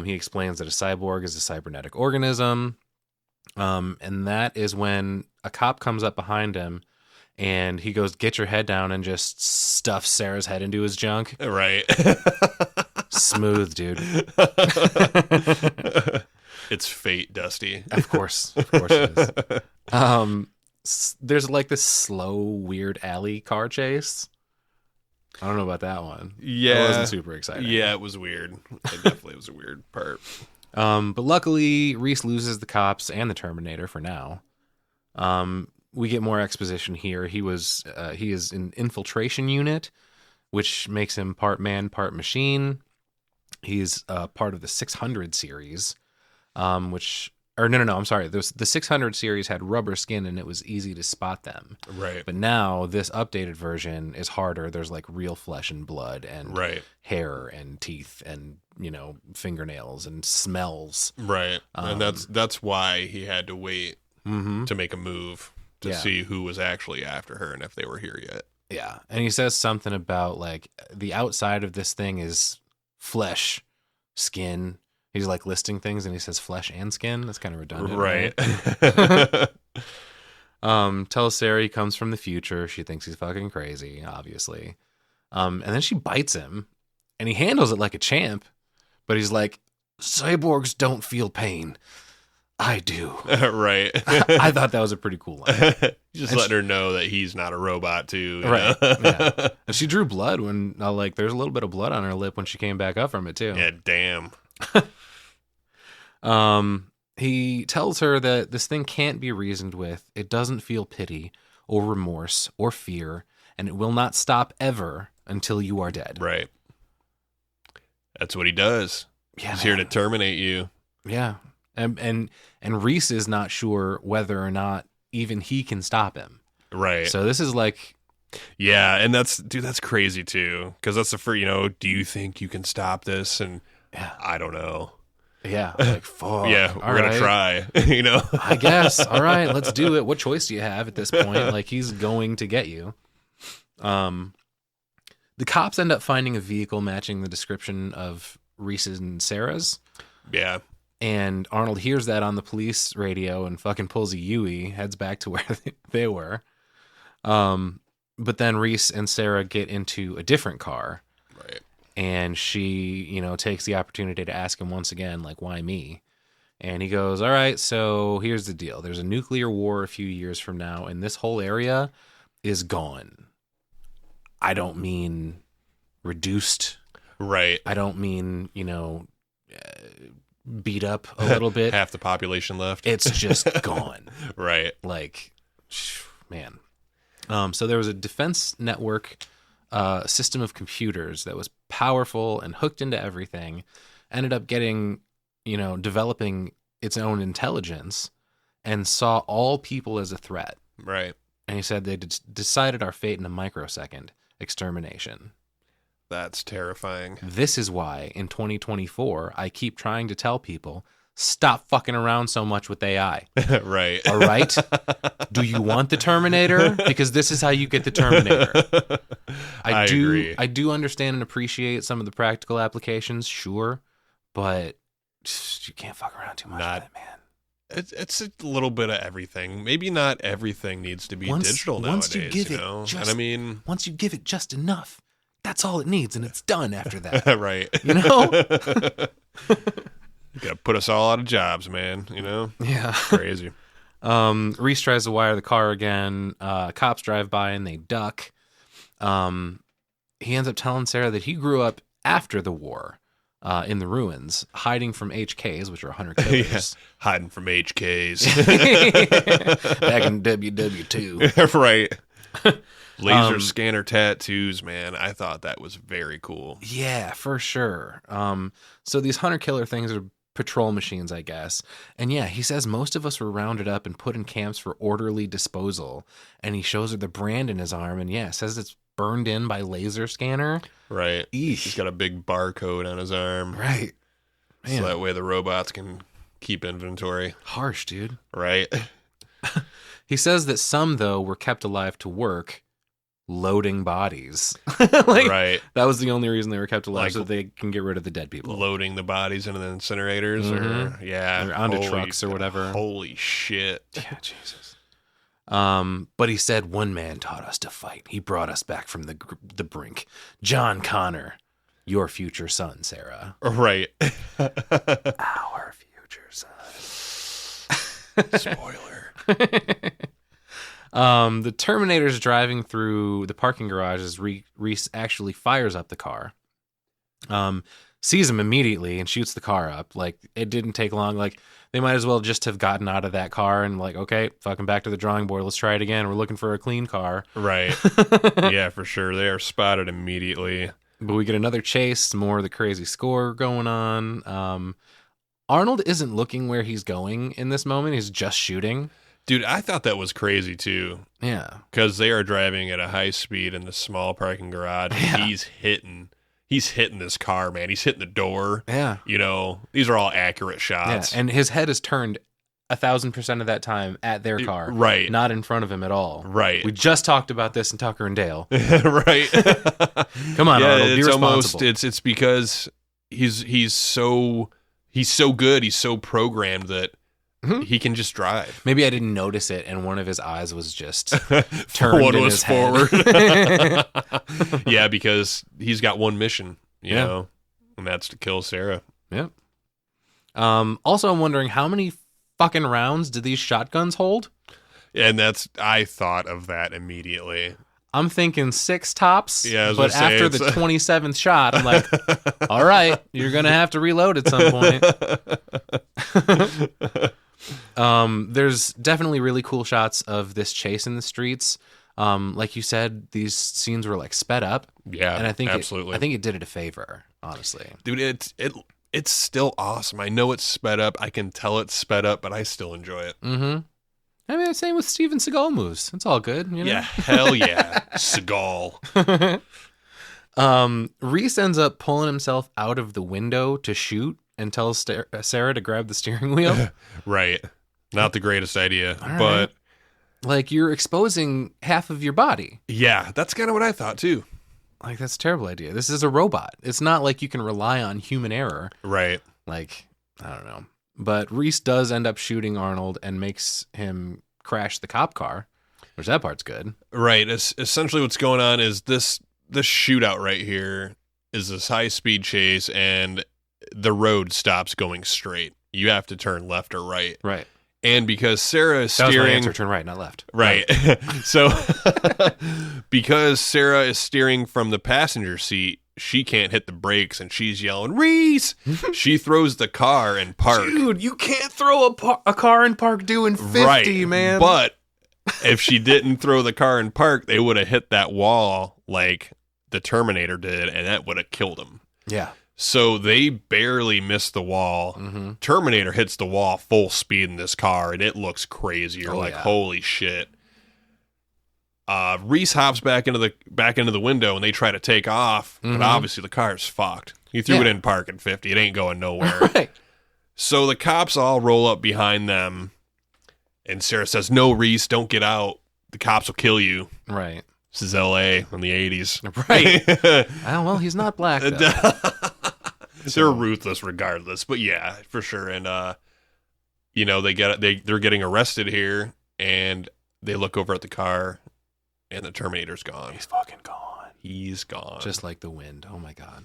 He explains that a cyborg is a cybernetic organism. And that is when a cop comes up behind him and he goes, "Get your head down," and just stuffs Sarah's head into his junk. Right. Smooth, dude. It's fate, Dusty. Of course it is. there's like this slow, weird alley car chase. I don't know about that one. Yeah. It wasn't super exciting. Yeah, it was weird. It definitely was a weird part. But luckily, Reese loses the cops and the Terminator for now. We get more exposition here. He is an infiltration unit, which makes him part man, part machine. He's part of the 600 series, I'm sorry. The 600 series had rubber skin and it was easy to spot them. Right. But now this updated version is harder. There's like real flesh and blood and hair and teeth and, fingernails and smells. Right. And that's why he had to wait to make a move to see who was actually after her and if they were here yet. Yeah. And he says something about like the outside of this thing is flesh, skin. He's like listing things and he says flesh and skin. That's kind of redundant. Right. Tells Sarah he comes from the future. She thinks he's fucking crazy, obviously. And then she bites him and he handles it like a champ, but he's like, cyborgs don't feel pain. I do. Right. I thought that was a pretty cool line. Just letting her know that he's not a robot too. Right. Yeah. And she drew blood when there's a little bit of blood on her lip when she came back up from it too. Yeah, damn. He tells her that this thing can't be reasoned with. It doesn't feel pity or remorse or fear, and it will not stop ever until you are dead. Right. That's what he does. Yeah, he's here to terminate you. Yeah. And Reese is not sure whether or not even he can stop him. Right. So this is like, yeah, and that's crazy too, because that's the first, do you think you can stop this? And I don't know. Yeah, like, fuck. Yeah, we're going to try, I guess. All right, let's do it. What choice do you have at this point? Like, he's going to get you. The cops end up finding a vehicle matching the description of Reese's and Sarah's. Yeah. And Arnold hears that on the police radio and fucking pulls a Yui, heads back to where they were. But then Reese and Sarah get into a different car. Right. And she, takes the opportunity to ask him once again, like, why me? And he goes, all right, so here's the deal. There's a nuclear war a few years from now, and this whole area is gone. I don't mean reduced. Right. I don't mean, beat up a little bit. Half the population left. It's just gone. Right. Like, man. So there was a defense network system of computers that was powerful and hooked into everything, ended up getting, developing its own intelligence and saw all people as a threat. Right. And he said they decided our fate in a microsecond. Extermination. That's terrifying. This is why in 2024, I keep trying to tell people, stop fucking around so much with AI. Right. All right? Do you want the Terminator? Because this is how you get the Terminator. I agree. I do understand and appreciate some of the practical applications, sure, but you can't fuck around too much with it, man. It's a little bit of everything. Maybe not everything needs to be digital nowadays. Once you give it once you give it just enough, that's all it needs, and it's done after that. Right. You gotta put us all out of jobs, man. Yeah. Crazy. Reese tries to wire the car again. Cops drive by and they duck. He ends up telling Sarah that he grew up after the war, in the ruins, hiding from HKs, which are hunter killers. Yeah. Hiding from HKs. Back in WW2. Right. Laser scanner tattoos, man. I thought that was very cool. Yeah, for sure. So these hunter killer things are patrol machines, I guess. And yeah, he says most of us were rounded up and put in camps for orderly disposal. And he shows her the brand in his arm, and yeah, says it's burned in by laser scanner. Right. Eesh. He's got a big barcode on his arm. Right. Man. So that way the robots can keep inventory. Harsh, dude. Right. He says that some, though, were kept alive to work loading bodies. Right. That was the only reason they were kept alive, so they can get rid of the dead people. Loading the bodies into the incinerators, or onto trucks or whatever. Holy shit. Yeah, Jesus. But he said one man taught us to fight. He brought us back from the brink. John Connor, your future son, Sarah. Right. Our future son. Spoiler. The Terminator's driving through the parking garage as Reese actually fires up the car. Sees him immediately and shoots the car up. Like, it didn't take long. Like, they might as well just have gotten out of that car and like, okay, fucking back to the drawing board. Let's try it again. We're looking for a clean car. Right. Yeah, for sure. They are spotted immediately. But we get another chase, more of the crazy score going on. Arnold isn't looking where he's going in this moment. He's just shooting. Dude, I thought that was crazy too. Yeah. Because they are driving at a high speed in the small parking garage. Yeah. He's hitting this car, man. He's hitting the door. Yeah. You know, these are all accurate shots. Yeah. And his head is turned 1,000% of that time at their car. Right. Not in front of him at all. Right. We just talked about this in Tucker and Dale. Right. Come on, Arnold. Be It's responsible. almost it's because he's so good, he's so programmed that he can just drive. Maybe I didn't notice it, and one of his eyes was just turned. One in was his forward. head. Yeah, because he's got one mission, you Yeah. know, and that's to kill Sarah. Yep. Also, I'm wondering how many fucking rounds do these shotguns hold? And I thought of that immediately. I'm thinking 6 tops. Yeah, I was but gonna say, after the 27th shot, I'm like, all right, you're gonna have to reload at some point. There's definitely really cool shots of this chase in the streets. Like you said, these scenes were like sped up. Yeah, and I think absolutely. I think it did it a favor, honestly. Dude, it's still awesome. I know it's sped up. I can tell it's sped up, but I still enjoy it. Mm-hmm. I mean, same with Steven Seagal moves. It's all good, you know? Yeah, hell yeah. Seagal. Reese ends up pulling himself out of the window to shoot and tells Sarah to grab the steering wheel. Right. Not the greatest idea, All but right. Like, you're exposing half of your body. yeah, that's kind of what I thought too. Like, that's a terrible idea. This is a robot. It's not like you can rely on human error. Right. Like, I don't know. But Reese does end up shooting Arnold and makes him crash the cop car, which that part's good. Right. Essentially what's going on is this shootout right here is this high-speed chase, and the road stops going straight. You have to turn left or right. Right. And because Sarah is That was my steering... answer. Turn right, not left. Right. So because Sarah is steering from the passenger seat, she can't hit the brakes, and she's yelling, Reese! She throws the car and park. Dude, you can't throw a car in park doing 50, Right. man. But if she didn't throw the car in park, they would have hit that wall like the Terminator did, and that would have killed them. Yeah. So they barely missed the wall. Mm-hmm. Terminator hits the wall full speed in this car, and it looks crazy. You're like, yeah. holy shit. Reese hops back into the window, and they try to take off, but obviously the car's fucked. He threw it in park at 50. It ain't going nowhere. Right. So the cops all roll up behind them, and Sarah says, no, Reese, don't get out. The cops will kill you. Right. This is L.A. in the 80s. Right. Well, he's not black, though. They're ruthless regardless, but yeah, for sure. And you know, they're getting arrested here, and they look over at the car, and the Terminator's gone. He's fucking gone. He's gone. Just like the wind. Oh my god.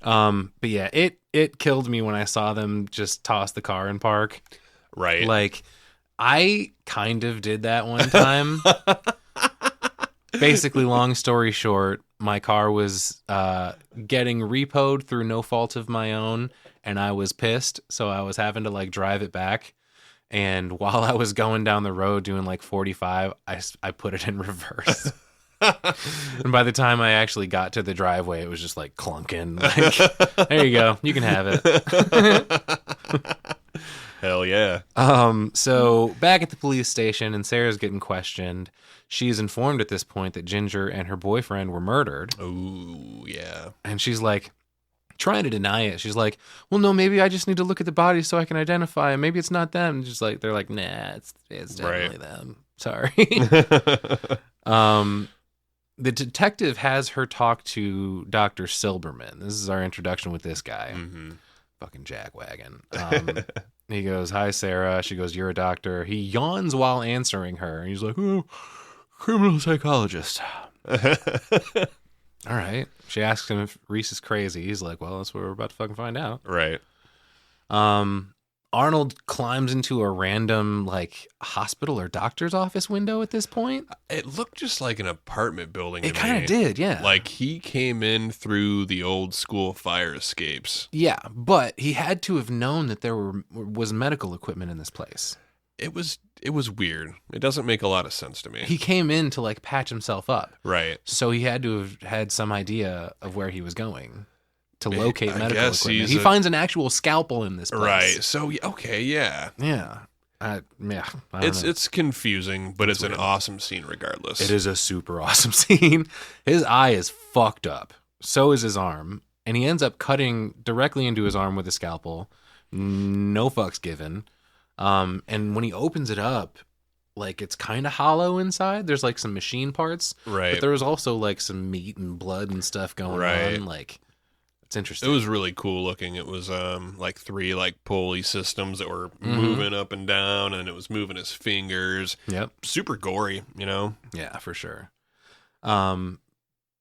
But yeah, it killed me when I saw them just toss the car in park. right. Like, I kind of did that one time. Basically, long story short, my car was getting repoed through no fault of my own, and I was pissed, so I was having to like drive it back. And while I was going down the road doing like 45, I put it in reverse. And by the time I actually got to the driveway, it was just like clunking. Like, there you go, you can have it. Hell yeah. So back at the police station, and Sarah's getting questioned. She's informed at this point that Ginger and her boyfriend were murdered. Ooh, yeah. And she's like trying to deny it. She's like, well, no, maybe I just need to look at the body so I can identify him. Maybe it's not them. And just like, they're like, nah, it's definitely them. Sorry. The detective has her talk to Dr. Silberman. This is our introduction with this guy. Mm-hmm. Fucking jagwagon. He goes, hi, Sarah. She goes, you're a doctor. He yawns while answering her. And he's like, oh, criminal psychologist. All right. She asks him if Reese is crazy. He's like, well, that's what we're about to fucking find out. Right. Arnold climbs into a random like hospital or doctor's office window at this point. It looked just like an apartment building. It kind of did, yeah. Like he came in through the old school fire escapes. Yeah, but he had to have known that there was medical equipment in this place. It was weird. It doesn't make a lot of sense to me. He came in to like patch himself up. Right. So he had to have had some idea of where he was going to locate I medical guess equipment. He finds an actual scalpel in this place. Right. So okay, yeah. Yeah. I don't know. It's confusing, but it's an weird. awesome scene regardless. It is a super awesome scene. His eye is fucked up. So is his arm. And he ends up cutting directly into his arm with a scalpel. No fucks given. And when he opens it up, like it's kind of hollow inside. There's like some machine parts. Right. But there was also like some meat and blood and stuff going Right. on. Like, it's interesting. It was really cool looking. It was like 3 like pulley systems that were moving up and down, and it was moving his fingers. Yep. Super gory, you know? Yeah, for sure.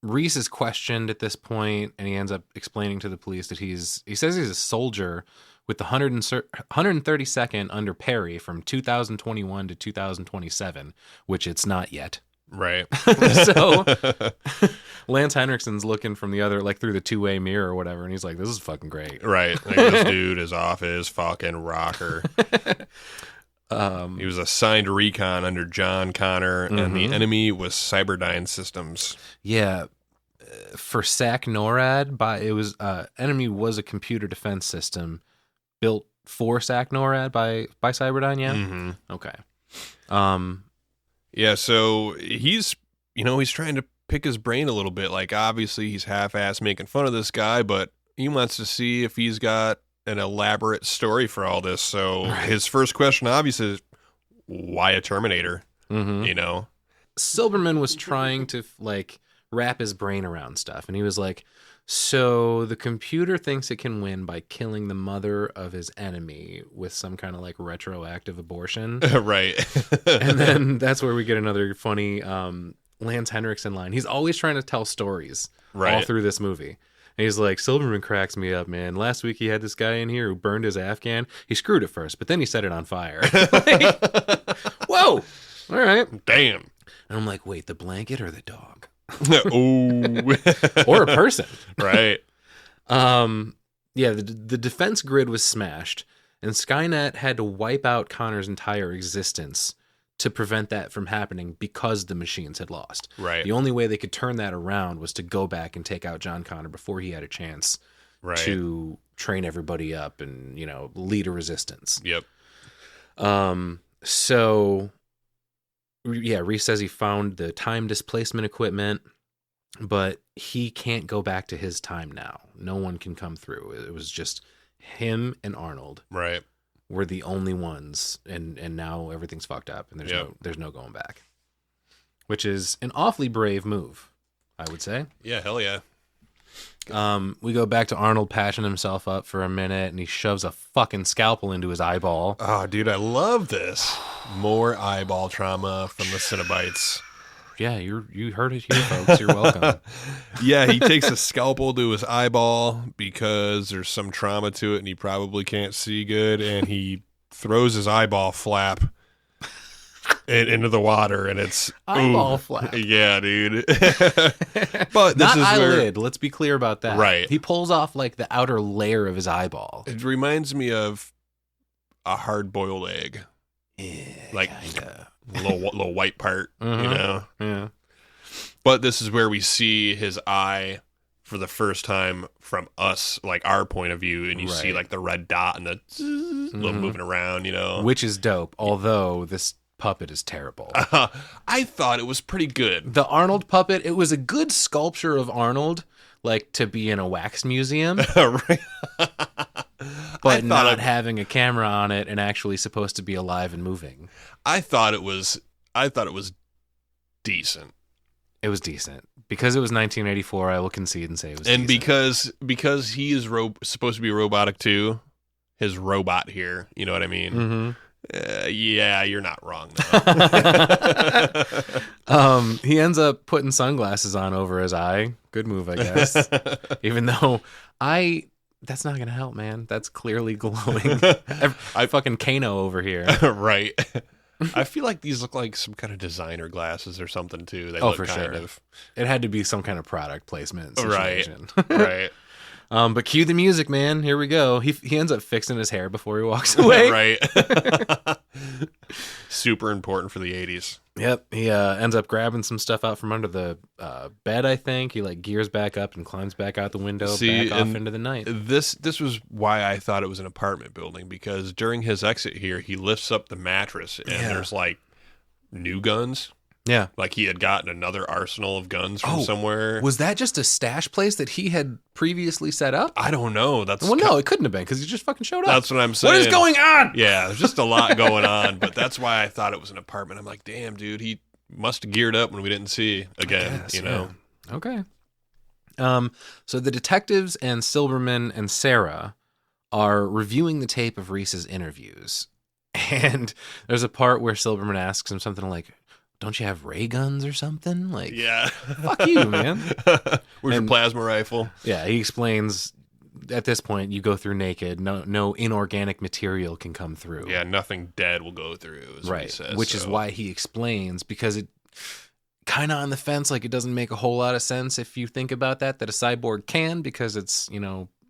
Reese is questioned at this point, and he ends up explaining to the police that he says he's a soldier with the 132nd under Perry from 2021 to 2027, which it's not yet. Right. So Lance Henriksen's looking from the other, like through the two-way mirror or whatever, and he's like, this is fucking great. Right. Like, this dude is off his fucking rocker. He was assigned recon under John Connor, and the enemy was Cyberdyne Systems. Yeah. For SAC NORAD, enemy was a computer defense system built for SAC NORAD by Cyberdyne, yeah? Mm-hmm. Okay. Yeah, so he's trying to pick his brain a little bit. Like, obviously, he's half-ass making fun of this guy, but he wants to see if he's got an elaborate story for all this. So his first question, obviously, is, why a Terminator? You know? Silberman was trying to, like, wrap his brain around stuff, and he was like, so the computer thinks it can win by killing the mother of his enemy with some kind of like retroactive abortion. Right. And then that's where we get another funny Lance Henriksen line. He's always trying to tell stories all through this movie. And he's like, Silverman cracks me up, man. Last week he had this guy in here who burned his Afghan. He screwed it first, but then he set it on fire. Like, whoa. All right. Damn. And I'm like, wait, the blanket or the dog? Ooh. Or a person. Right. Yeah, the defense grid was smashed, and Skynet had to wipe out Connor's entire existence to prevent that from happening because the machines had lost. Right. The only way they could turn that around was to go back and take out John Connor before he had a chance to train everybody up and, you know, lead a resistance. Yep. So, yeah, Reese says he found the time displacement equipment, but he can't go back to his time now. No one can come through. It was just him and Arnold. Right. Were the only ones, and now everything's fucked up, and there's no going back. Which is an awfully brave move, I would say. Yeah, hell yeah. We go back to Arnold patching himself up for a minute, and he shoves a fucking scalpel into his eyeball. Oh, dude, I love this. More eyeball trauma from the Cinebytes. Yeah, you heard it here, folks. You're welcome. Yeah, he takes a scalpel to his eyeball because there's some trauma to it, and he probably can't see good, and he throws his eyeball flap into the water, and it's eyeball flap. Yeah, dude. But this not is eyelid. Let's be clear about that. Right. He pulls off like the outer layer of his eyeball. It reminds me of a hard-boiled egg. Yeah, like kinda. little white part, you know. Yeah. But this is where we see his eye for the first time from us, like our point of view, and you see like the red dot and the little moving around, you know, which is dope. Although this puppet is terrible. I thought it was pretty good. The Arnold puppet, it was a good sculpture of Arnold, like to be in a wax museum. Right. But not having a camera on it and actually supposed to be alive and moving. I thought it was decent. It was decent. Because it was 1984, I will concede and say it was and decent. because he is supposed to be robotic too, his robot here, you know what I mean? Mm-hmm. Yeah, you're not wrong though. He ends up putting sunglasses on over his eye. Good move, I guess. Even though That's not gonna help, man. That's clearly glowing. I fucking Kano over here. Right. I feel like these look like some kind of designer glasses or something too. They look for kind sure. of It had to be some kind of product placement situation. right. But cue the music, man. Here we go. He ends up fixing his hair before he walks away. Right. Super important for the 80s. Yep. He ends up grabbing some stuff out from under the bed, I think. He like gears back up and climbs back out the window, back off into the night. This was why I thought it was an apartment building, because during his exit here, he lifts up the mattress and there's like new guns. Yeah. Like he had gotten another arsenal of guns from somewhere. Was that just a stash place that he had previously set up? I don't know. No, it couldn't have been because he just fucking showed up. That's what I'm saying. What is going on? Yeah, there's just a lot going on, but that's why I thought it was an apartment. I'm like, damn, dude, he must have geared up when we didn't see again, Guess, you know? Yeah. Okay. So the detectives and Silberman and Sarah are reviewing the tape of Reese's interviews. And there's a part where Silberman asks him something like, don't you have ray guns or something? Like, Yeah. fuck you, man. Where's your plasma rifle? Yeah, he explains at this point you go through naked. No inorganic material can come through. Yeah, nothing dead will go through, is what he says. Which is why he explains, because it kind of on the fence, like it doesn't make a whole lot of sense if you think about that a cyborg can, because it's,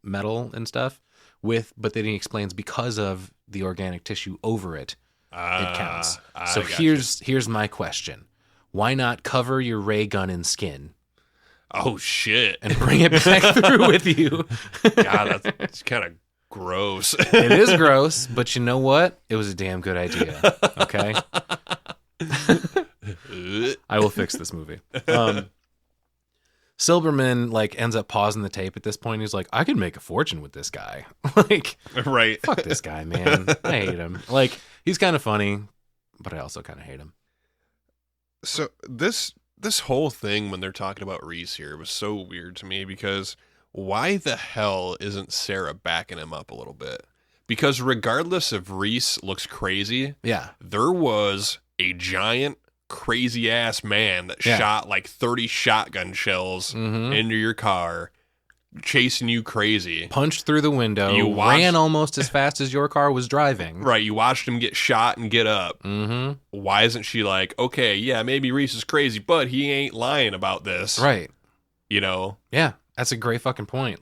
metal and stuff but then he explains because of the organic tissue over it. It counts. So here's my question. Why not cover your ray gun in skin? Oh, shit. And bring it back through with you. God, that's kind of gross. It is gross, but you know what? It was a damn good idea. Okay? I will fix this movie. Silberman ends up pausing the tape at this point. He's like, I could make a fortune with this guy. Right. Fuck this guy, man. I hate him. He's kind of funny, but I also kind of hate him. So this whole thing when they're talking about Reese here was so weird to me, because why the hell isn't Sarah backing him up a little bit? Because regardless if Reese looks crazy, there was a giant crazy ass man that shot like 30 shotgun shells into your car, chasing you crazy, punched through the window, ran almost as fast as your car was driving. Right, you watched him get shot and get up. Why isn't she like, okay, yeah, maybe Reese is crazy, but he ain't lying about this, right? Yeah, that's a great fucking point.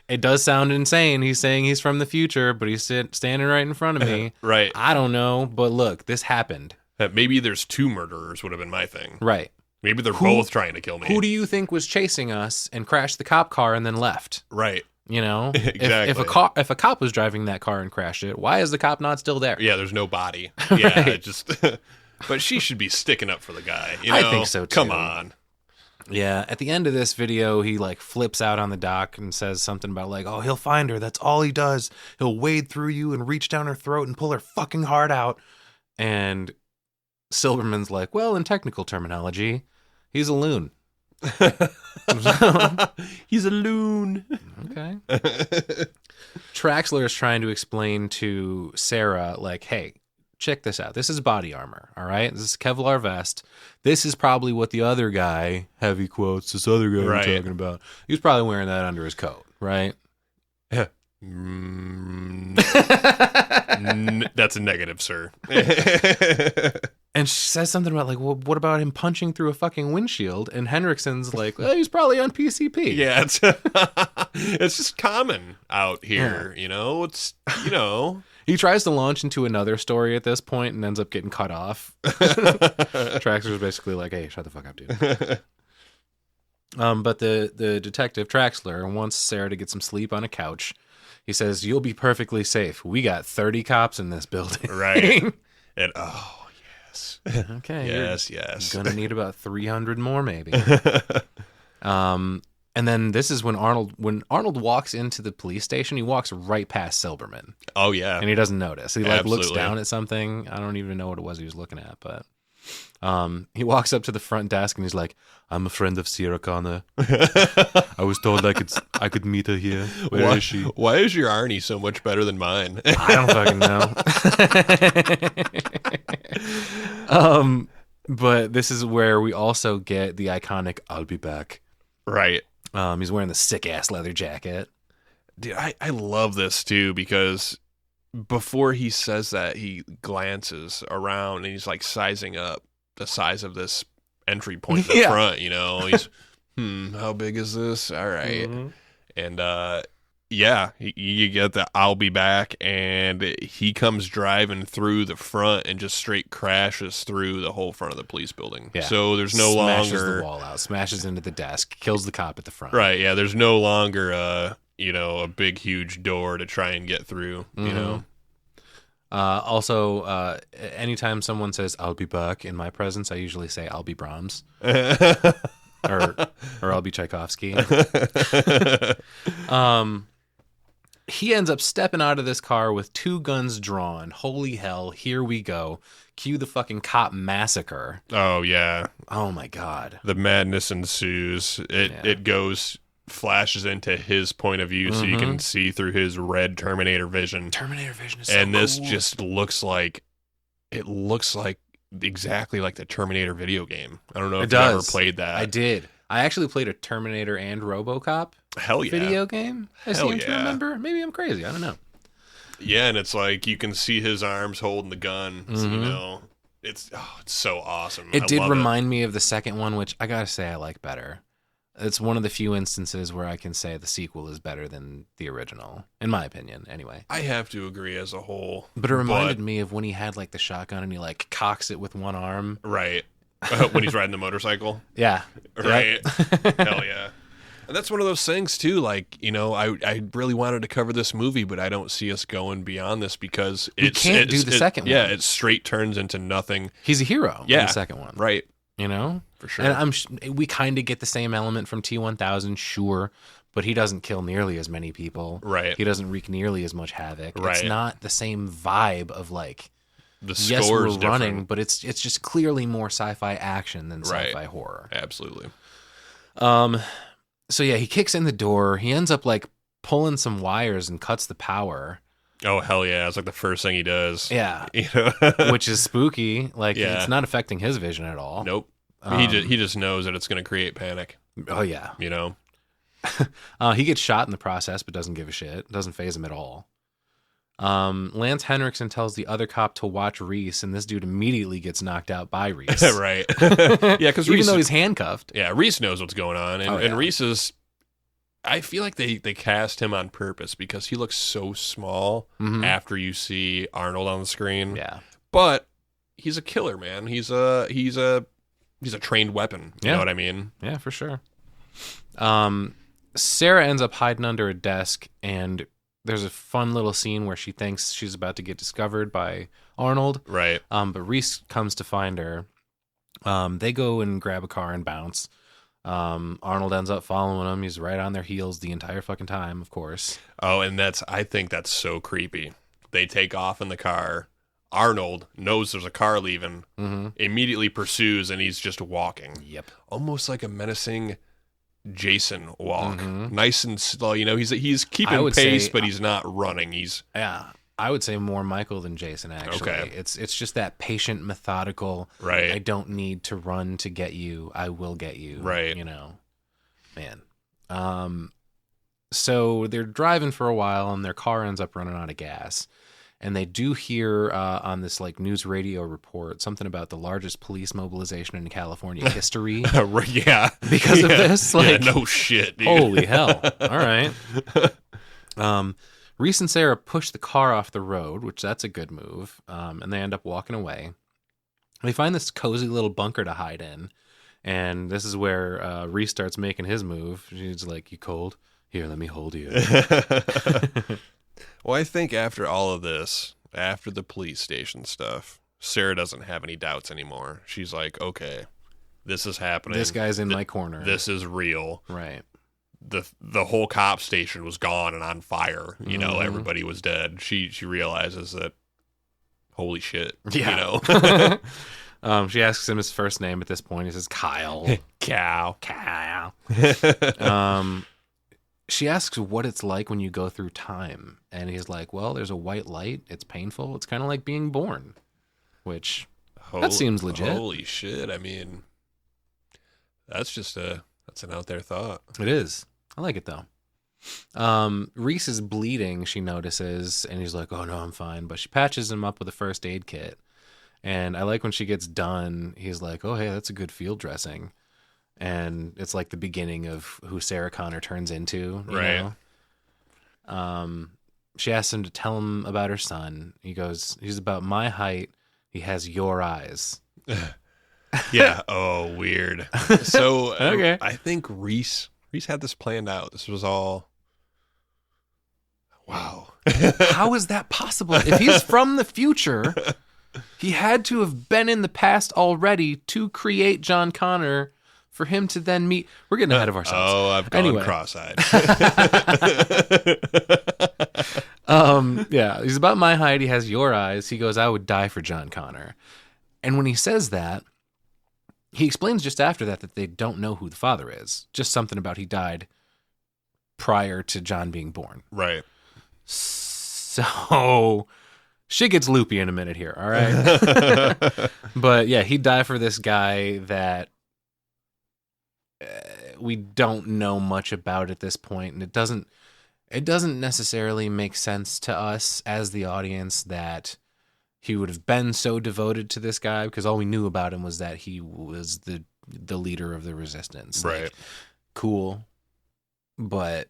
It does sound insane. He's saying he's from the future, but he's standing right in front of me. Right. I don't know, but look, this happened. Maybe there's two murderers would have been my thing. Right. Maybe they're both trying to kill me. Who do you think was chasing us and crashed the cop car and then left? Right. Exactly. If a cop was driving that car and crashed it, why is the cop not still there? Yeah, there's no body. Yeah, Right. But she should be sticking up for the guy. I think so too. Come on. Yeah, at the end of this video, he flips out on the dock and says something about oh, he'll find her. That's all he does. He'll wade through you and reach down her throat and pull her fucking heart out. And Silberman's like, well, in technical terminology, he's a loon. He's a loon. Okay. Traxler is trying to explain to Sarah, hey, check this out. This is body armor, all right? This is Kevlar vest. This is probably what the other guy, heavy quotes, this other guy we're talking about, he was probably wearing that under his coat, right? That's a negative, sir. And she says something about well, what about him punching through a fucking windshield? And Henriksen's like, well, he's probably on PCP. Yeah, it's just common out here, It's He tries to launch into another story at this point and ends up getting cut off. Traxler's basically like, hey, shut the fuck up, dude. But the detective Traxler wants Sarah to get some sleep on a couch. He says, you'll be perfectly safe. We got 30 cops in this building. Right. And yes. Okay. Yes. Gonna need about 300 more maybe. And then this is when Arnold walks into the police station, he walks right past Silberman. Oh yeah. And he doesn't notice. He looks down at something. I don't even know what it was he was looking at, but he walks up to the front desk and he's like, I'm a friend of Sierra Connor. I was told I could meet her here. Where is she? Why is your Arnie so much better than mine? I don't fucking know. But this is where we also get the iconic I'll be back. Right. He's wearing the sick ass leather jacket. Dude, I love this too, because before he says that, he glances around and he's like sizing up the size of this entry point in the front, you know. He's how big is this? All right. And you get the "I'll be back," and he comes driving through the front and just straight crashes through the whole front of the police building. Yeah. So there's no smashes longer the wall out, smashes into the desk, kills the cop at the front. right. Yeah, there's no longer a big huge door to try and get through. You know. Also, anytime someone says "I'll be back" in my presence, I usually say "I'll be Brahms" or "I'll be Tchaikovsky." He ends up stepping out of this car with 2 guns drawn. Holy hell! Here we go. Cue the fucking cop massacre. Oh yeah. Oh my god. The madness ensues. It flashes into his point of view, so you can see through his red Terminator vision. Terminator vision is so and this cool. just looks like exactly like the Terminator video game. I don't know if you ever played that. I did. I actually played a Terminator and RoboCop video game. I seem to remember. Maybe I'm crazy. I don't know. Yeah, and it's like you can see his arms holding the gun. So, you know, it's so awesome. It did remind me of the second one, which I gotta say I like better. It's one of the few instances where I can say the sequel is better than the original, in my opinion, anyway. I have to agree as a whole. But it reminded me of when he had like the shotgun and he like cocks it with one arm. Right. When he's riding the motorcycle. Yeah. Right. Yep. Hell yeah. And that's one of those things too, like, you know, I really wanted to cover this movie, but I don't see us going beyond this because we can't do the second one. Yeah, it straight turns into nothing. He's a hero in the second one. Right. You know? For sure. And we kind of get the same element from T-1000, sure, but he doesn't kill nearly as many people. Right. He doesn't wreak nearly as much havoc. Right. It's not the same vibe of like, the yes, we're score's running, different. but it's just clearly more sci-fi action than sci-fi horror. Absolutely. So yeah, he kicks in the door. He ends up like pulling some wires and cuts the power. Oh hell yeah! It's like the first thing he does. Yeah, you know? Which is spooky. Like it's not affecting his vision at all. Nope. He just knows that it's going to create panic. Oh yeah. You know. He gets shot in the process, but doesn't give a shit. Doesn't faze him at all. Lance Henriksen tells the other cop to watch Reese, and this dude immediately gets knocked out by Reese. Right. Yeah, because even though he's handcuffed. Yeah, Reese knows what's going on, and Reese is. I feel like they cast him on purpose because he looks so small after you see Arnold on the screen. Yeah, but he's a killer, man. He's a trained weapon. You know what I mean? Yeah, for sure. Sarah ends up hiding under a desk, and there's a fun little scene where she thinks she's about to get discovered by Arnold. Right. But Reese comes to find her. They go and grab a car and bounce. Arnold ends up following him. He's right on their heels the entire fucking time, of course. Oh, and I think that's so creepy. They take off in the car. Arnold knows there's a car leaving, immediately pursues, and he's just walking. Yep. Almost like a menacing Jason walk. Nice and slow. You know, he's keeping pace, but he's not running. I would say more Michael than Jason, actually. Okay. It's just that patient, methodical, right. I don't need to run to get you. I will get you. Right. You know, man. So they're driving for a while and their car ends up running out of gas. And they do hear on this like news radio report something about the largest police mobilization in California history. Yeah. Because of this. Like, yeah, no shit, dude. Holy hell. All right. Reese and Sarah push the car off the road, which that's a good move, and they end up walking away. They find this cozy little bunker to hide in, and this is where Reese starts making his move. She's like, "You cold? Here, let me hold you." Well, I think after all of this, after the police station stuff, Sarah doesn't have any doubts anymore. She's like, okay, this is happening. This guy's in my corner. This is real. Right. The whole cop station was gone and on fire. You know, everybody was dead. She realizes that, holy shit. Yeah. You know? She asks him his first name at this point. He says Kyle. Kyle. She asks what it's like when you go through time. And he's like, well, there's a white light. It's painful. It's kind of like being born. Which, that seems legit. Holy shit. I mean, that's an out there thought. It is. I like it, though. Reese is bleeding, she notices, and he's like, oh, no, I'm fine. But she patches him up with a first aid kit. And I like when she gets done, he's like, oh, hey, that's a good field dressing. And it's like the beginning of who Sarah Connor turns into. You know? She asks him to tell him about her son. He goes, he's about my height. He has your eyes. Yeah. Oh, weird. So Okay. I think Reese had this planned out. This was all. Wow. How is that possible? If he's from the future, he had to have been in the past already to create John Connor for him to then meet. We're getting ahead of ourselves. Oh, I've gone Anyway. cross-eyed. Yeah, he's about my height. He has your eyes. He goes, I would die for John Connor. And when he says that, he explains just after that they don't know who the father is. Just something about he died prior to John being born. Right. So shit gets loopy in a minute here, all right? But yeah, he'd die for this guy that we don't know much about at this point, and it doesn't necessarily make sense to us as the audience that he would have been so devoted to this guy, because all we knew about him was that he was the leader of the resistance. Right. Like, cool, but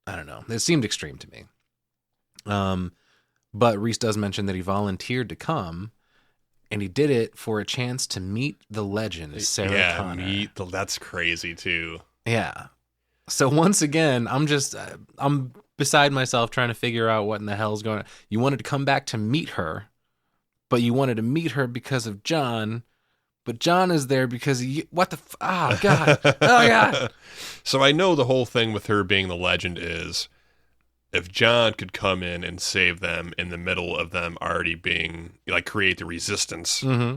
I don't know. It seemed extreme to me. But Reese does mention that he volunteered to come, and he did it for a chance to meet the legend, Sarah Connor. That's crazy too. Yeah. So once again, I'm beside myself trying to figure out what in the hell's going on. You wanted to come back to meet her, but you wanted to meet her because of John, but John is there because of you. What the oh God. Oh God. So I know the whole thing with her being the legend is if John could come in and save them in the middle of them already being, like, create the resistance, Mm-hmm.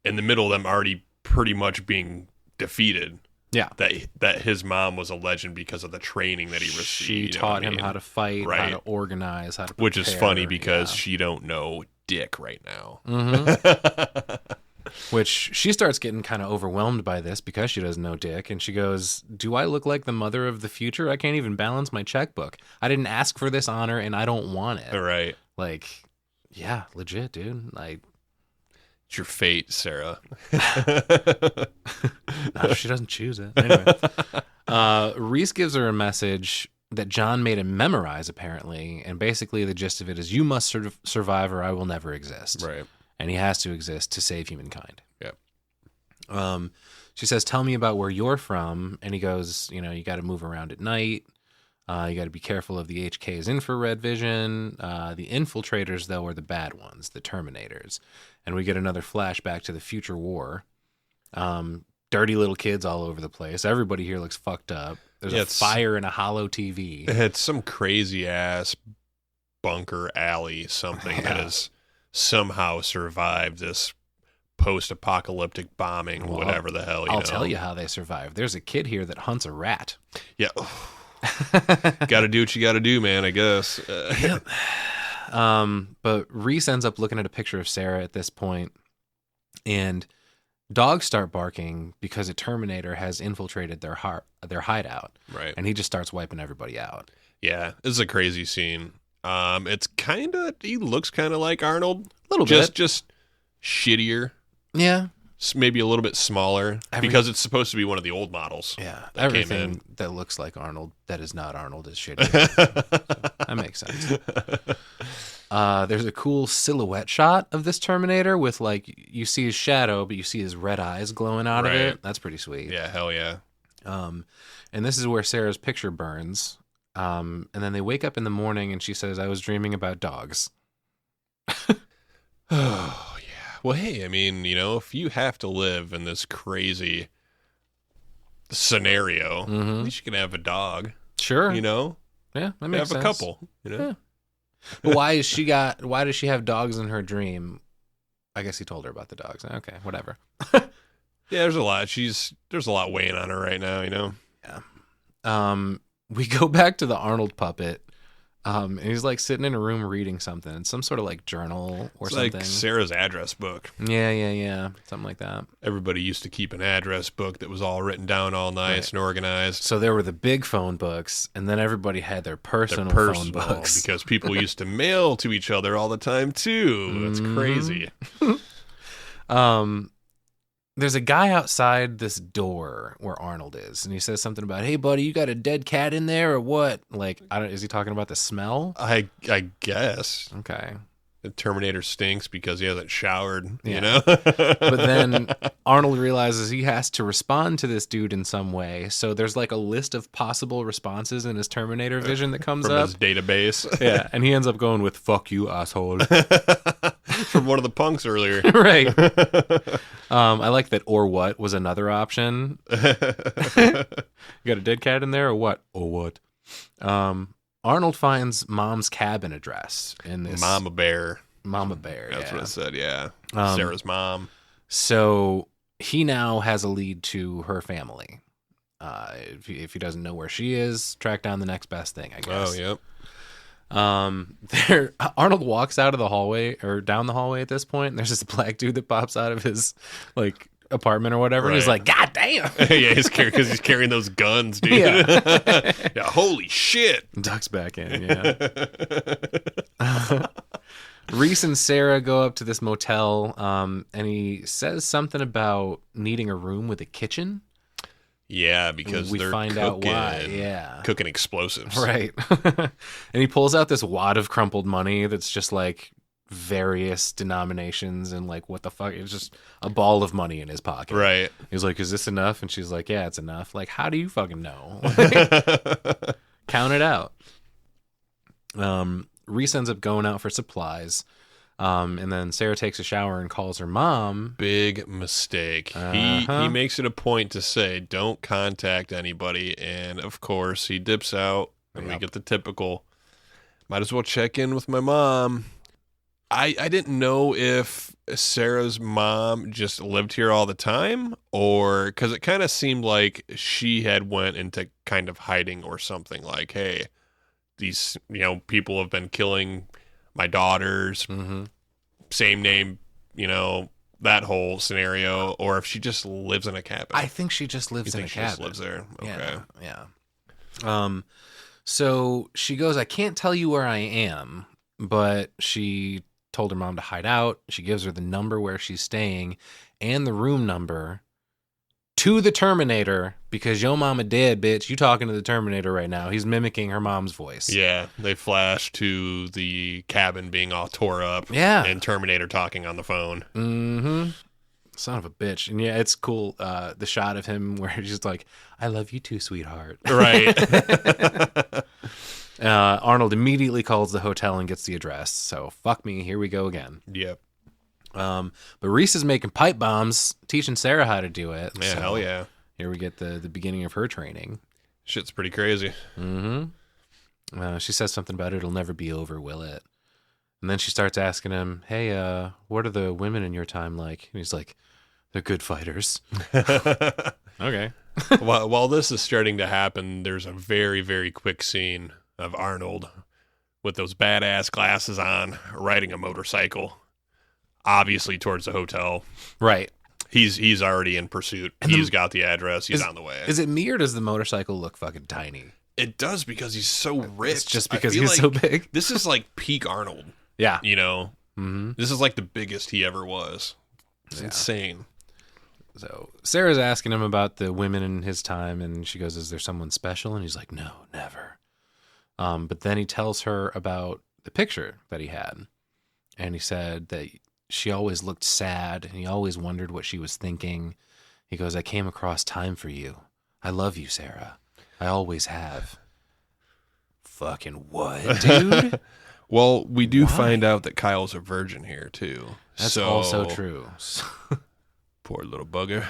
in the middle of them already pretty much being defeated. Yeah. That his mom was a legend because of the training that he received. She taught him how to fight, how Right. to organize, how to Which is prepare, funny because yeah. she don't know dick right now. Mm-hmm. Which she starts getting kind of overwhelmed by this because she doesn't know dick, and she goes, do I look like the mother of the future? I can't even balance my checkbook. I didn't ask for this honor, and I don't want it. All right. Like, yeah, legit, dude. It's your fate, Sarah. No, she doesn't choose it. Anyway, Reese gives her a message that John made him memorize, apparently, and basically the gist of it is, you must survive or I will never exist. Right. And he has to exist to save humankind. Yep. She says, tell me about where you're from. And he goes, you got to move around at night. You got to be careful of the HK's infrared vision. The infiltrators, though, are the bad ones, the Terminators. And we get another flashback to the future war. Dirty little kids all over the place. Everybody here looks fucked up. There's a fire in a hollow TV. It's some crazy ass bunker alley, something that has somehow survived this post-apocalyptic bombing, Well, whatever the hell. I'll tell you how they survive. There's a kid here that hunts a rat. Yeah. Got to do what you got to do, man, I guess. Yep. But Reese ends up looking at a picture of Sarah at this point, and dogs start barking because a Terminator has infiltrated their hideout. Right. And he just starts wiping everybody out. Yeah, this is a crazy scene. It's he looks kind of like Arnold. A little bit. Just shittier. Yeah. Maybe a little bit smaller because it's supposed to be one of the old models. Yeah. That came Everything in. that looks like Arnold that is not Arnold is shitty. That makes sense. There's a cool silhouette shot of this Terminator with, like, you see his shadow, but you see his red eyes glowing out of Right. it. That's pretty sweet. Yeah, hell yeah. And this is where Sarah's picture burns. And then they wake up in the morning and she says, I was dreaming about dogs. Oh, yeah. Well, hey, I mean, if you have to live in this crazy scenario, at least you can have a dog. Sure. Yeah, that makes sense. have a couple. Yeah. But why does she have dogs in her dream? I guess he told her about the dogs. Okay, whatever. Yeah, there's a lot. There's a lot weighing on her right now. Yeah. We go back to the Arnold puppet. And he's like sitting in a room reading something, some sort of like journal or It's something. like Sarah's address book. Yeah. Something like that. Everybody used to keep an address book that was all written down all nice and organized. So there were the big phone books, and then everybody had their personal phone books. Because people used to mail to each other all the time too. That's crazy. There's a guy outside this door where Arnold is, and he says something about, "Hey, buddy, you got a dead cat in there or what?" Like, is he talking about the smell? I guess. Okay. The Terminator stinks because he hasn't showered, Yeah. you know? But then Arnold realizes he has to respond to this dude in some way. So there's like a list of possible responses in his Terminator vision that comes From up. his database. Yeah, and he ends up going with "fuck you, asshole." From one of the punks earlier. Right. I like that "or what" was another option. You got a dead cat in there or what? Or what? Arnold finds Mom's cabin address in this Mama Bear. yeah. That's what it said, yeah. Sarah's mom. So he now has a lead to her family. If he doesn't know where she is, track down the next best thing, I guess. Oh, yep. Arnold walks out of the hallway or down the hallway at this point, and there's this black dude that pops out of his like apartment or whatever, and he's like, "God damn!" Yeah, because he's carrying those guns, dude. Yeah. Yeah, holy shit. Ducks back in. Yeah. Reese and Sarah go up to this motel, and he says something about needing a room with a kitchen. Yeah, because We they're find cooking, out why. Yeah. cooking explosives. Right. And he pulls out this wad of crumpled money that's just like various denominations and like what the fuck. It's just a ball of money in his pocket. Right. He's like, "Is this enough?" And she's like, "Yeah, it's enough." Like, how do you fucking know? Count it out. Reese ends up going out for supplies. And then Sarah takes a shower and calls her mom. Big mistake. He makes it a point to say, don't contact anybody. And of course, he dips out and we get the typical, might as well check in with my mom. I didn't know if Sarah's mom just lived here all the time or because it kind of seemed like she had went into kind of hiding or something like, hey, these, people have been killing my daughters, same name, that whole scenario, or if she just lives in a cabin. I think she just lives in a she cabin. just lives there. Okay. Yeah. So she goes, "I can't tell you where I am," but she told her mom to hide out. She gives her the number where she's staying and the room number to the Terminator because yo mama dead, bitch. You talking to the Terminator right now. He's mimicking her mom's voice. Yeah, they flash to the cabin being all tore up. Yeah. And Terminator talking on the phone. Mm-hmm. Son of a bitch. And yeah, it's cool. The shot of him where he's just like, "I love you too, sweetheart." Right. Arnold immediately calls the hotel and gets the address. So fuck me. Here we go again. Yep. But Reese is making pipe bombs, teaching Sarah how to do it. Yeah, So hell yeah. Here we get the beginning of her training. Shit's pretty crazy. Mm-hmm. She says something about it'll never be over, will it? And then she starts asking him, "Hey, what are the women in your time like?" And he's like, "They're good fighters." Okay. While this is starting to happen, there's a very, very quick scene of Arnold with those badass glasses on, riding a motorcycle, obviously towards the hotel. Right. He's already in pursuit. He's got the address. He's on the way. Is it me or does the motorcycle look fucking tiny? It does because he's so rich. It's just because I feel he's so big. This is like peak Arnold. Yeah. Mm-hmm. This is like the biggest he ever was. It's insane. So Sarah's asking him about the women in his time, and she goes, "Is there someone special?" And he's like, "No, never." But then he tells her about the picture that he had, and he said that she always looked sad, and he always wondered what she was thinking. He goes, "I came across time for you. I love you, Sarah. I always have." Fucking what, dude? Well, we do find out that Kyle's a virgin here, too. That's also true. Poor little bugger.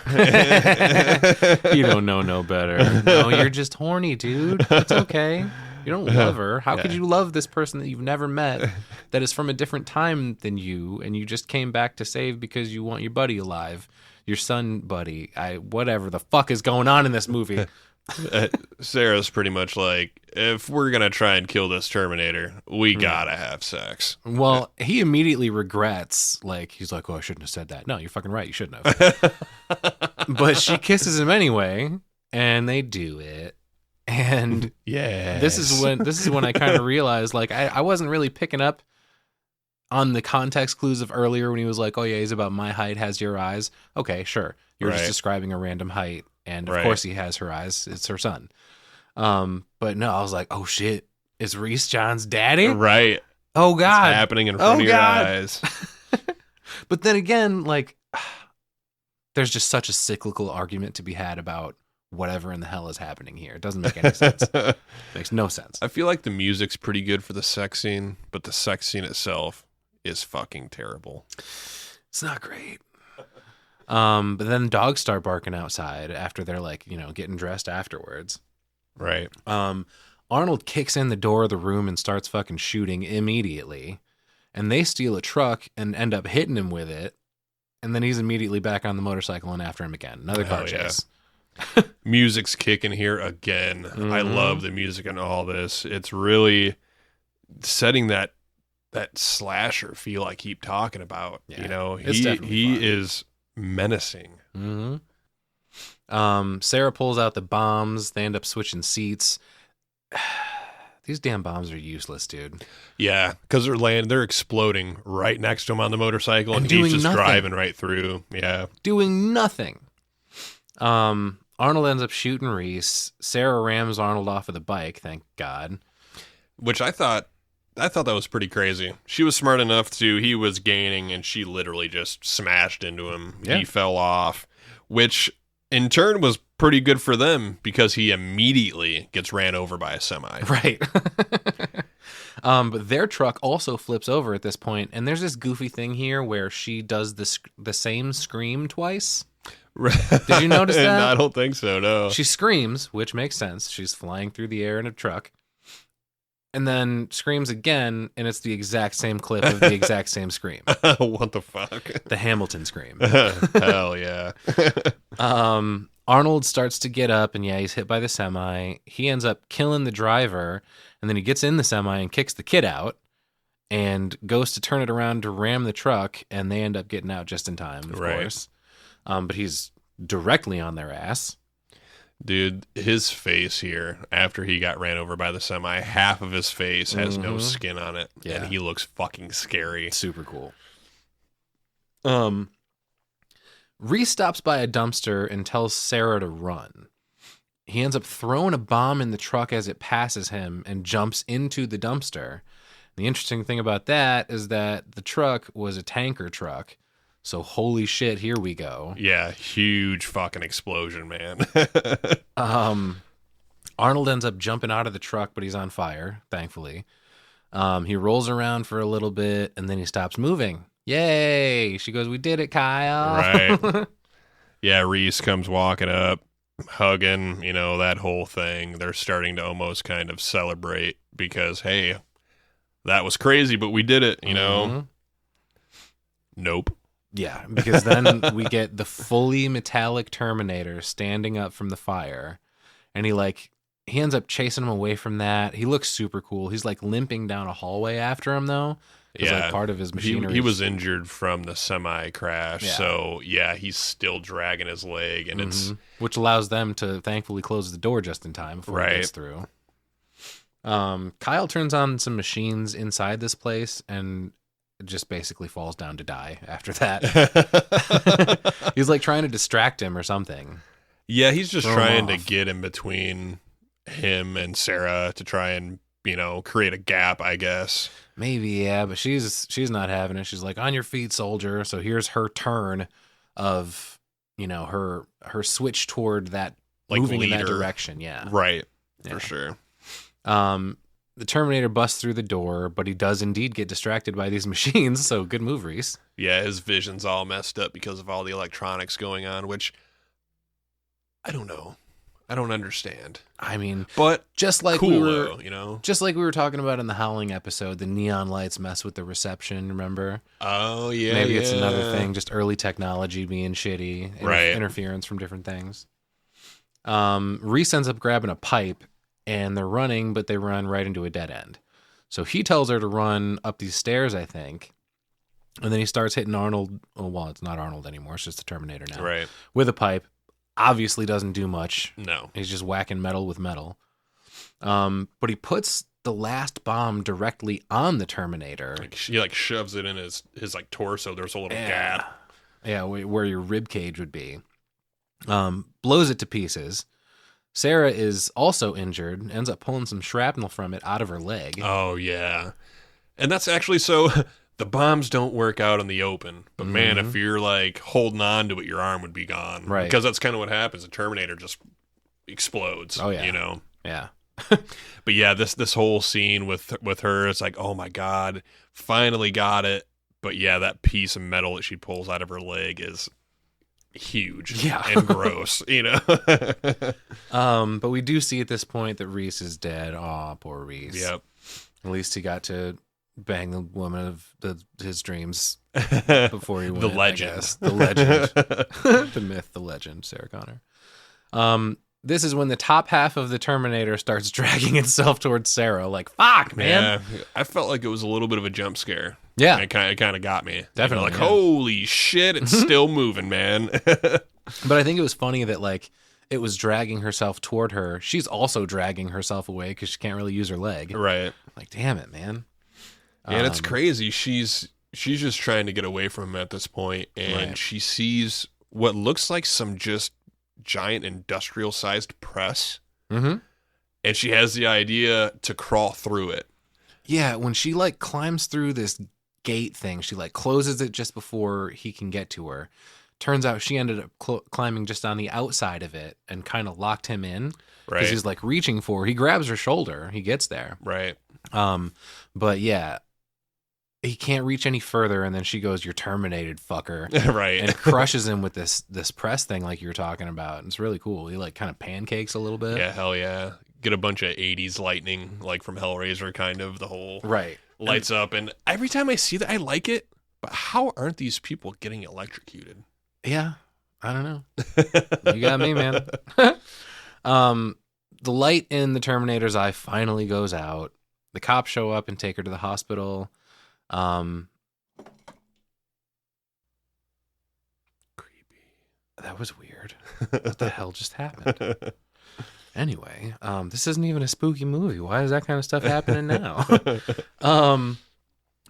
You don't know no better. No, you're just horny, dude. It's okay. You don't love her. How could you love this person that you've never met that is from a different time than you and you just came back to save because you want your buddy alive, your son buddy? Whatever the fuck is going on in this movie. Sarah's pretty much like, if we're going to try and kill this Terminator, we got to have sex. Well, he immediately regrets. Like, he's like, oh, I shouldn't have said that. No, you're fucking right. You shouldn't have. But she kisses him anyway, and they do it. And yeah, this is when I kind of realized, like, I wasn't really picking up on the context clues of earlier when he was like, oh, yeah, he's about my height, has your eyes. Okay, sure. You're just describing a random height. And of course he has her eyes. It's her son. But no, I was like, oh shit, is Reese John's daddy? Right. Oh God. It's happening in front of your eyes. But then again, like, there's just such a cyclical argument to be had about whatever in the hell is happening here. It doesn't make any sense. It makes no sense. I feel like the music's pretty good for the sex scene, but the sex scene itself is fucking terrible. It's not great. But then dogs start barking outside after they're like, getting dressed afterwards. Right. Arnold kicks in the door of the room and starts fucking shooting immediately. And they steal a truck and end up hitting him with it. And then he's immediately back on the motorcycle and after him again. Another car chase. Music's kicking here again. I love the music in all this. It's really setting that slasher feel I keep talking about. Yeah, he is menacing. Sarah pulls out the bombs. They end up switching seats. These damn bombs are useless, dude. Yeah, because they're exploding right next to him on the motorcycle, and he's just driving right through. Yeah, doing nothing. Arnold ends up shooting Reese. Sarah rams Arnold off of the bike, thank God. Which I thought that was pretty crazy. She was smart enough he was gaining, and she literally just smashed into him. Yeah. He fell off, which in turn was pretty good for them because he immediately gets ran over by a semi. Right. But their truck also flips over at this point, and there's this goofy thing here where she does the same scream twice. Did you notice that? I don't think so, no. She screams, which makes sense. She's flying through the air in a truck. And then screams again, and it's the exact same clip of the exact same scream. What the fuck? The Hamilton scream. Hell yeah. Arnold starts to get up, and he's hit by the semi. He ends up killing the driver, and then he gets in the semi and kicks the kid out and goes to turn it around to ram the truck, and they end up getting out just in time, of course. But he's directly on their ass. Dude, his face here, after he got ran over by the semi, half of his face has no skin on it. Yeah. And he looks fucking scary. Super cool. Reese stops by a dumpster and tells Sarah to run. He ends up throwing a bomb in the truck as it passes him and jumps into the dumpster. The interesting thing about that is that the truck was a tanker truck. So holy shit, here we go. Yeah, huge fucking explosion, man. Arnold ends up jumping out of the truck, but he's on fire, thankfully. He rolls around for a little bit, and then he stops moving. Yay! She goes, we did it, Kyle. Right. Yeah, Reese comes walking up, hugging, that whole thing. They're starting to almost kind of celebrate because, hey, that was crazy, but we did it, Nope. Yeah, because then we get the fully metallic Terminator standing up from the fire, and he ends up chasing him away from that. He looks super cool. He's like limping down a hallway after him though. Yeah, like part of his machinery. He was injured from the semi crash, so he's still dragging his leg, and it's which allows them to thankfully close the door just in time before he gets through. Kyle turns on some machines inside this place and just basically falls down to die after that. He's like trying to distract him or something. Yeah, he's just trying to get in between him and Sarah to try and, create a gap, I guess. Maybe, yeah, but she's not having it. She's like, on your feet, soldier. So here's her turn of, her switch toward that, like moving leader. In that direction. Yeah. Right. Yeah. For sure. The Terminator busts through the door, but he does indeed get distracted by these machines, so good move, Reese. Yeah, his vision's all messed up because of all the electronics going on, which I don't know. I don't understand. I mean, but just like cool, just like we were talking about in the Howling episode, the neon lights mess with the reception, remember? Oh, yeah. Maybe it's another thing, just early technology being shitty, interference from different things. Reese ends up grabbing a pipe, and they're running, but they run right into a dead end. So he tells her to run up these stairs, I think, and then he starts hitting Arnold. Well, it's not Arnold anymore. It's just the Terminator now. Right. With a pipe. Obviously doesn't do much. No. He's just whacking metal with metal. But he puts the last bomb directly on the Terminator. He like shoves it in his like torso. There's a little gap. Yeah, where your rib cage would be. Blows it to pieces. Sarah is also injured, ends up pulling some shrapnel from it out of her leg. Oh, yeah. And that's actually so... The bombs don't work out in the open. But, man, if you're, like, holding on to it, your arm would be gone. Right. Because that's kind of what happens. The Terminator just explodes. Oh, yeah. You know? Yeah. But, yeah, this whole scene with her, it's like, oh, my God, finally got it. But, yeah, that piece of metal that she pulls out of her leg is... huge and gross, you know. But we do see at this point that Reese is dead. Aw, poor Reese. Yep. At least he got to bang the woman of his dreams before he went. The legend. I guess. The legend. The myth, the legend, Sarah Connor. This is when the top half of the Terminator starts dragging itself towards Sarah. Like, fuck, man. Yeah, I felt like it was a little bit of a jump scare. Yeah. It kind of got me. Definitely, Like, yeah. holy shit, it's still moving, man. But I think it was funny that, like, it was dragging herself toward her. She's also dragging herself away because she can't really use her leg. Right. Like, damn it, man. And it's crazy. She's just trying to get away from him at this point, and she sees what looks like some just giant industrial-sized press. Mm-hmm. And she has the idea to crawl through it. Yeah, when she, like, climbs through this gate thing, she, like, closes it just before he can get to her. Turns out she ended up climbing just on the outside of it and kind of locked him in. Right. Because he's, like, reaching for her. He grabs her shoulder. He gets there. Right. But, yeah, he can't reach any further, and then she goes, "You're terminated, fucker." Right. And crushes him with this press thing like you were talking about. It's really cool. He, like, kind of pancakes a little bit. Yeah, hell yeah. Get a bunch of 80s lightning, like from Hellraiser, kind of. The whole Right. lights up. And every time I see that, I like it. But how aren't these people getting electrocuted? Yeah, I don't know. You got me, man. The light in the Terminator's eye finally goes out. The cops show up and take her to the hospital. Creepy. That was weird. What the hell just happened? Anyway, this isn't even a spooky movie. Why is that kind of stuff happening now?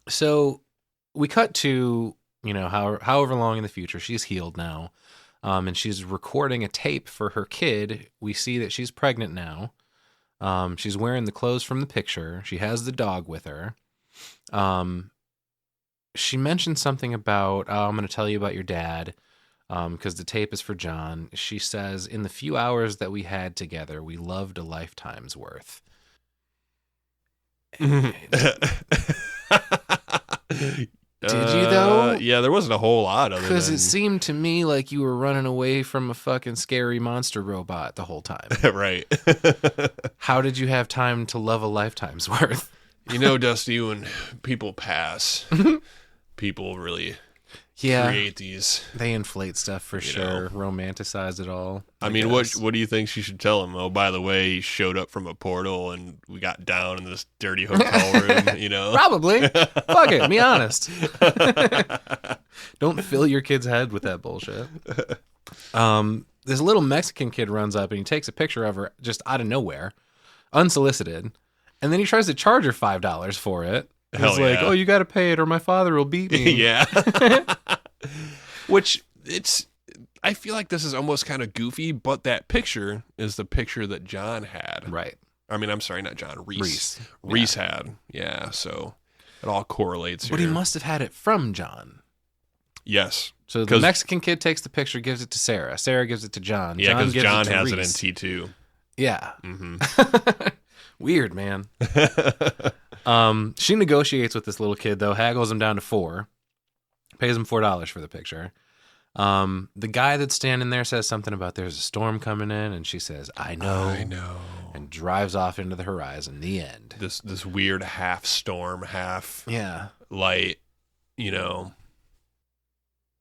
So we cut to, however long in the future. She's healed now. And she's recording a tape for her kid. We see that she's pregnant now. She's wearing the clothes from the picture. She has the dog with her. She mentioned something about, I'm going to tell you about your dad, because the tape is for John. She says, "In the few hours that we had together, we loved a lifetime's worth." Did you, though? Yeah, there wasn't a whole lot of it. Because it seemed to me like you were running away from a fucking scary monster robot the whole time. Right. How did you have time to love a lifetime's worth? Dusty, when people pass, people really create these. They inflate stuff for sure, romanticize it all. I mean, what do you think she should tell him? Oh, by the way, he showed up from a portal and we got down in this dirty hotel room, Probably. Fuck it, be honest. Don't fill your kid's head with that bullshit. This little Mexican kid runs up and he takes a picture of her just out of nowhere, unsolicited, and then he tries to charge her $5 for it. He's like, "Oh, you got to pay it or my father will beat me." Yeah. Which I feel like this is almost kind of goofy, but that picture is the picture that John had. Right. I mean, I'm sorry, not John, Reese. Reese had. Yeah, so it all correlates But here. he must have had it from John. Yes. So the Mexican kid takes the picture, gives it to Sarah. Sarah gives it to John. Yeah, because John has Reese. it in T2. Yeah. Mm-hmm. Weird, man. She negotiates with this little kid, though, haggles him down to $4, pays him $4 for the picture. The guy that's standing there says something about there's a storm coming in, and she says, I know, and drives off into the horizon. The end. This weird half storm, half light,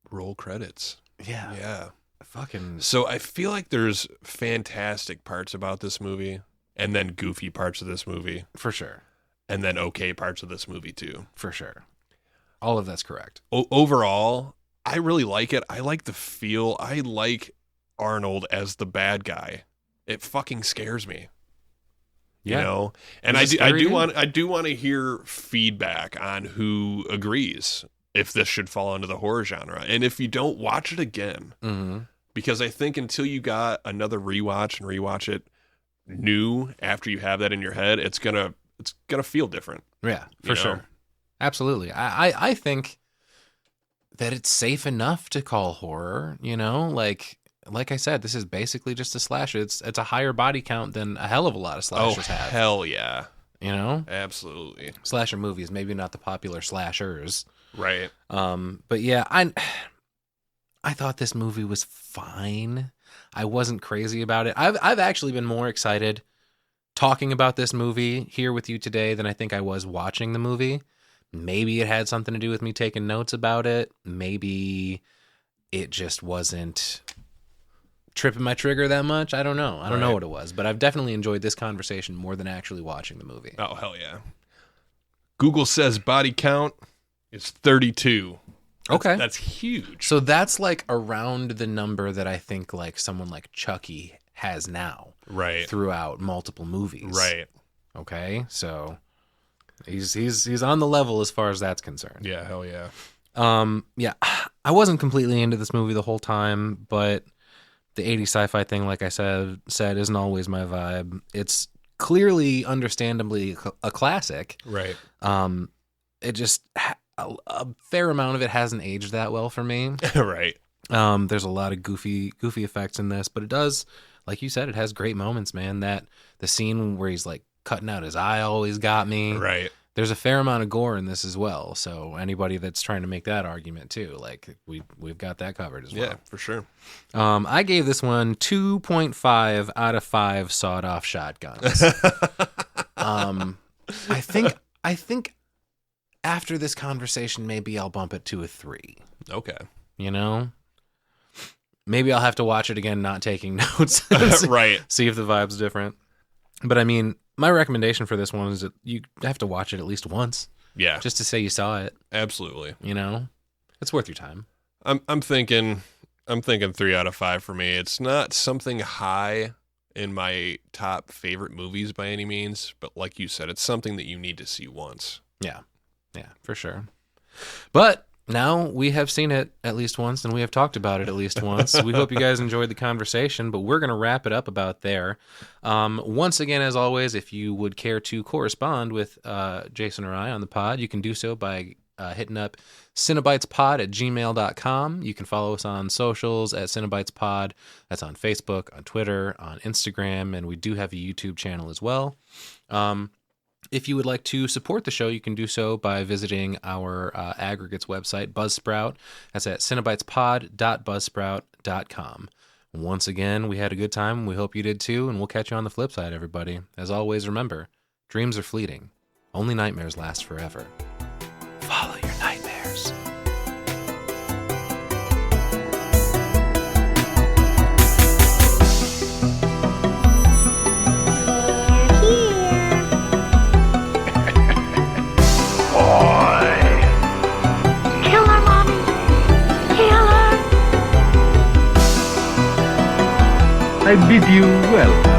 roll credits. Yeah. fucking... So I feel like there's fantastic parts about this movie, and then goofy parts of this movie. For sure. And then okay parts of this movie, too. For sure. All of that's correct. Overall, I really like it. I like the feel. I like Arnold as the bad guy. It fucking scares me. Yeah. You know? And I do want to hear feedback on who agrees if this should fall into the horror genre. And if you don't, watch it again. Mm-hmm. Because I think until you got another rewatch and rewatch it new after you have that in your head, it's gonna feel different. Yeah, for sure. Absolutely. I think that it's safe enough to call horror, you know? Like I said, this is basically just a slasher. It's a higher body count than a hell of a lot of slashers have. Hell yeah. You know? Absolutely. Slasher movies, maybe not the popular slashers. Right. But yeah, I thought this movie was fine. I wasn't crazy about it. I've actually been more excited talking about this movie here with you today than I think I was watching the movie. Maybe it had something to do with me taking notes about it. Maybe it just wasn't tripping my trigger that much. I don't know. I don't know what it was, but I've definitely enjoyed this conversation more than actually watching the movie. Oh, hell yeah. Google says body count is 32. Okay. That's huge. So that's like around the number that I think like someone like Chucky has now. Right. Throughout multiple movies. Right. Okay. So he's on the level as far as that's concerned. Yeah, hell yeah. Yeah, I wasn't completely into this movie the whole time, but the 80s sci-fi thing, like I said isn't always my vibe. It's clearly, understandably a classic. Right. It just a fair amount of it hasn't aged that well for me. Right. There's a lot of goofy effects in this, but it does, like you said, it has great moments, man. That the scene where he's like cutting out his eye always got me. Right. There's a fair amount of gore in this as well. So anybody that's trying to make that argument too, like we've got that covered as well. Yeah, for sure. I gave this one 2.5 out of 5 sawed-off shotguns. I think after this conversation, maybe I'll bump it to a 3. Okay. You know? Maybe I'll have to watch it again, not taking notes. Right. See if the vibe's different. But I mean, my recommendation for this one is that you have to watch it at least once. Yeah. Just to say you saw it. Absolutely. You know? It's worth your time. I'm thinking 3 out of 5 for me. It's not something high in my top favorite movies by any means, but like you said, it's something that you need to see once. Yeah. Yeah, for sure. But now we have seen it at least once, and we have talked about it at least once. We hope you guys enjoyed the conversation, but we're going to wrap it up about there. Once again, as always, if you would care to correspond with Jason or I on the pod, you can do so by hitting up cinebytespod@gmail.com. You can follow us on socials at cinebytespod. That's on Facebook, on Twitter, on Instagram, and we do have a YouTube channel as well. If you would like to support the show, you can do so by visiting our aggregates website, Buzzsprout. That's at cinebytespod.buzzsprout.com. Once again, we had a good time. We hope you did too, and we'll catch you on the flip side, everybody. As always, remember, dreams are fleeting. Only nightmares last forever. Follow your nightmares. I bid you welcome.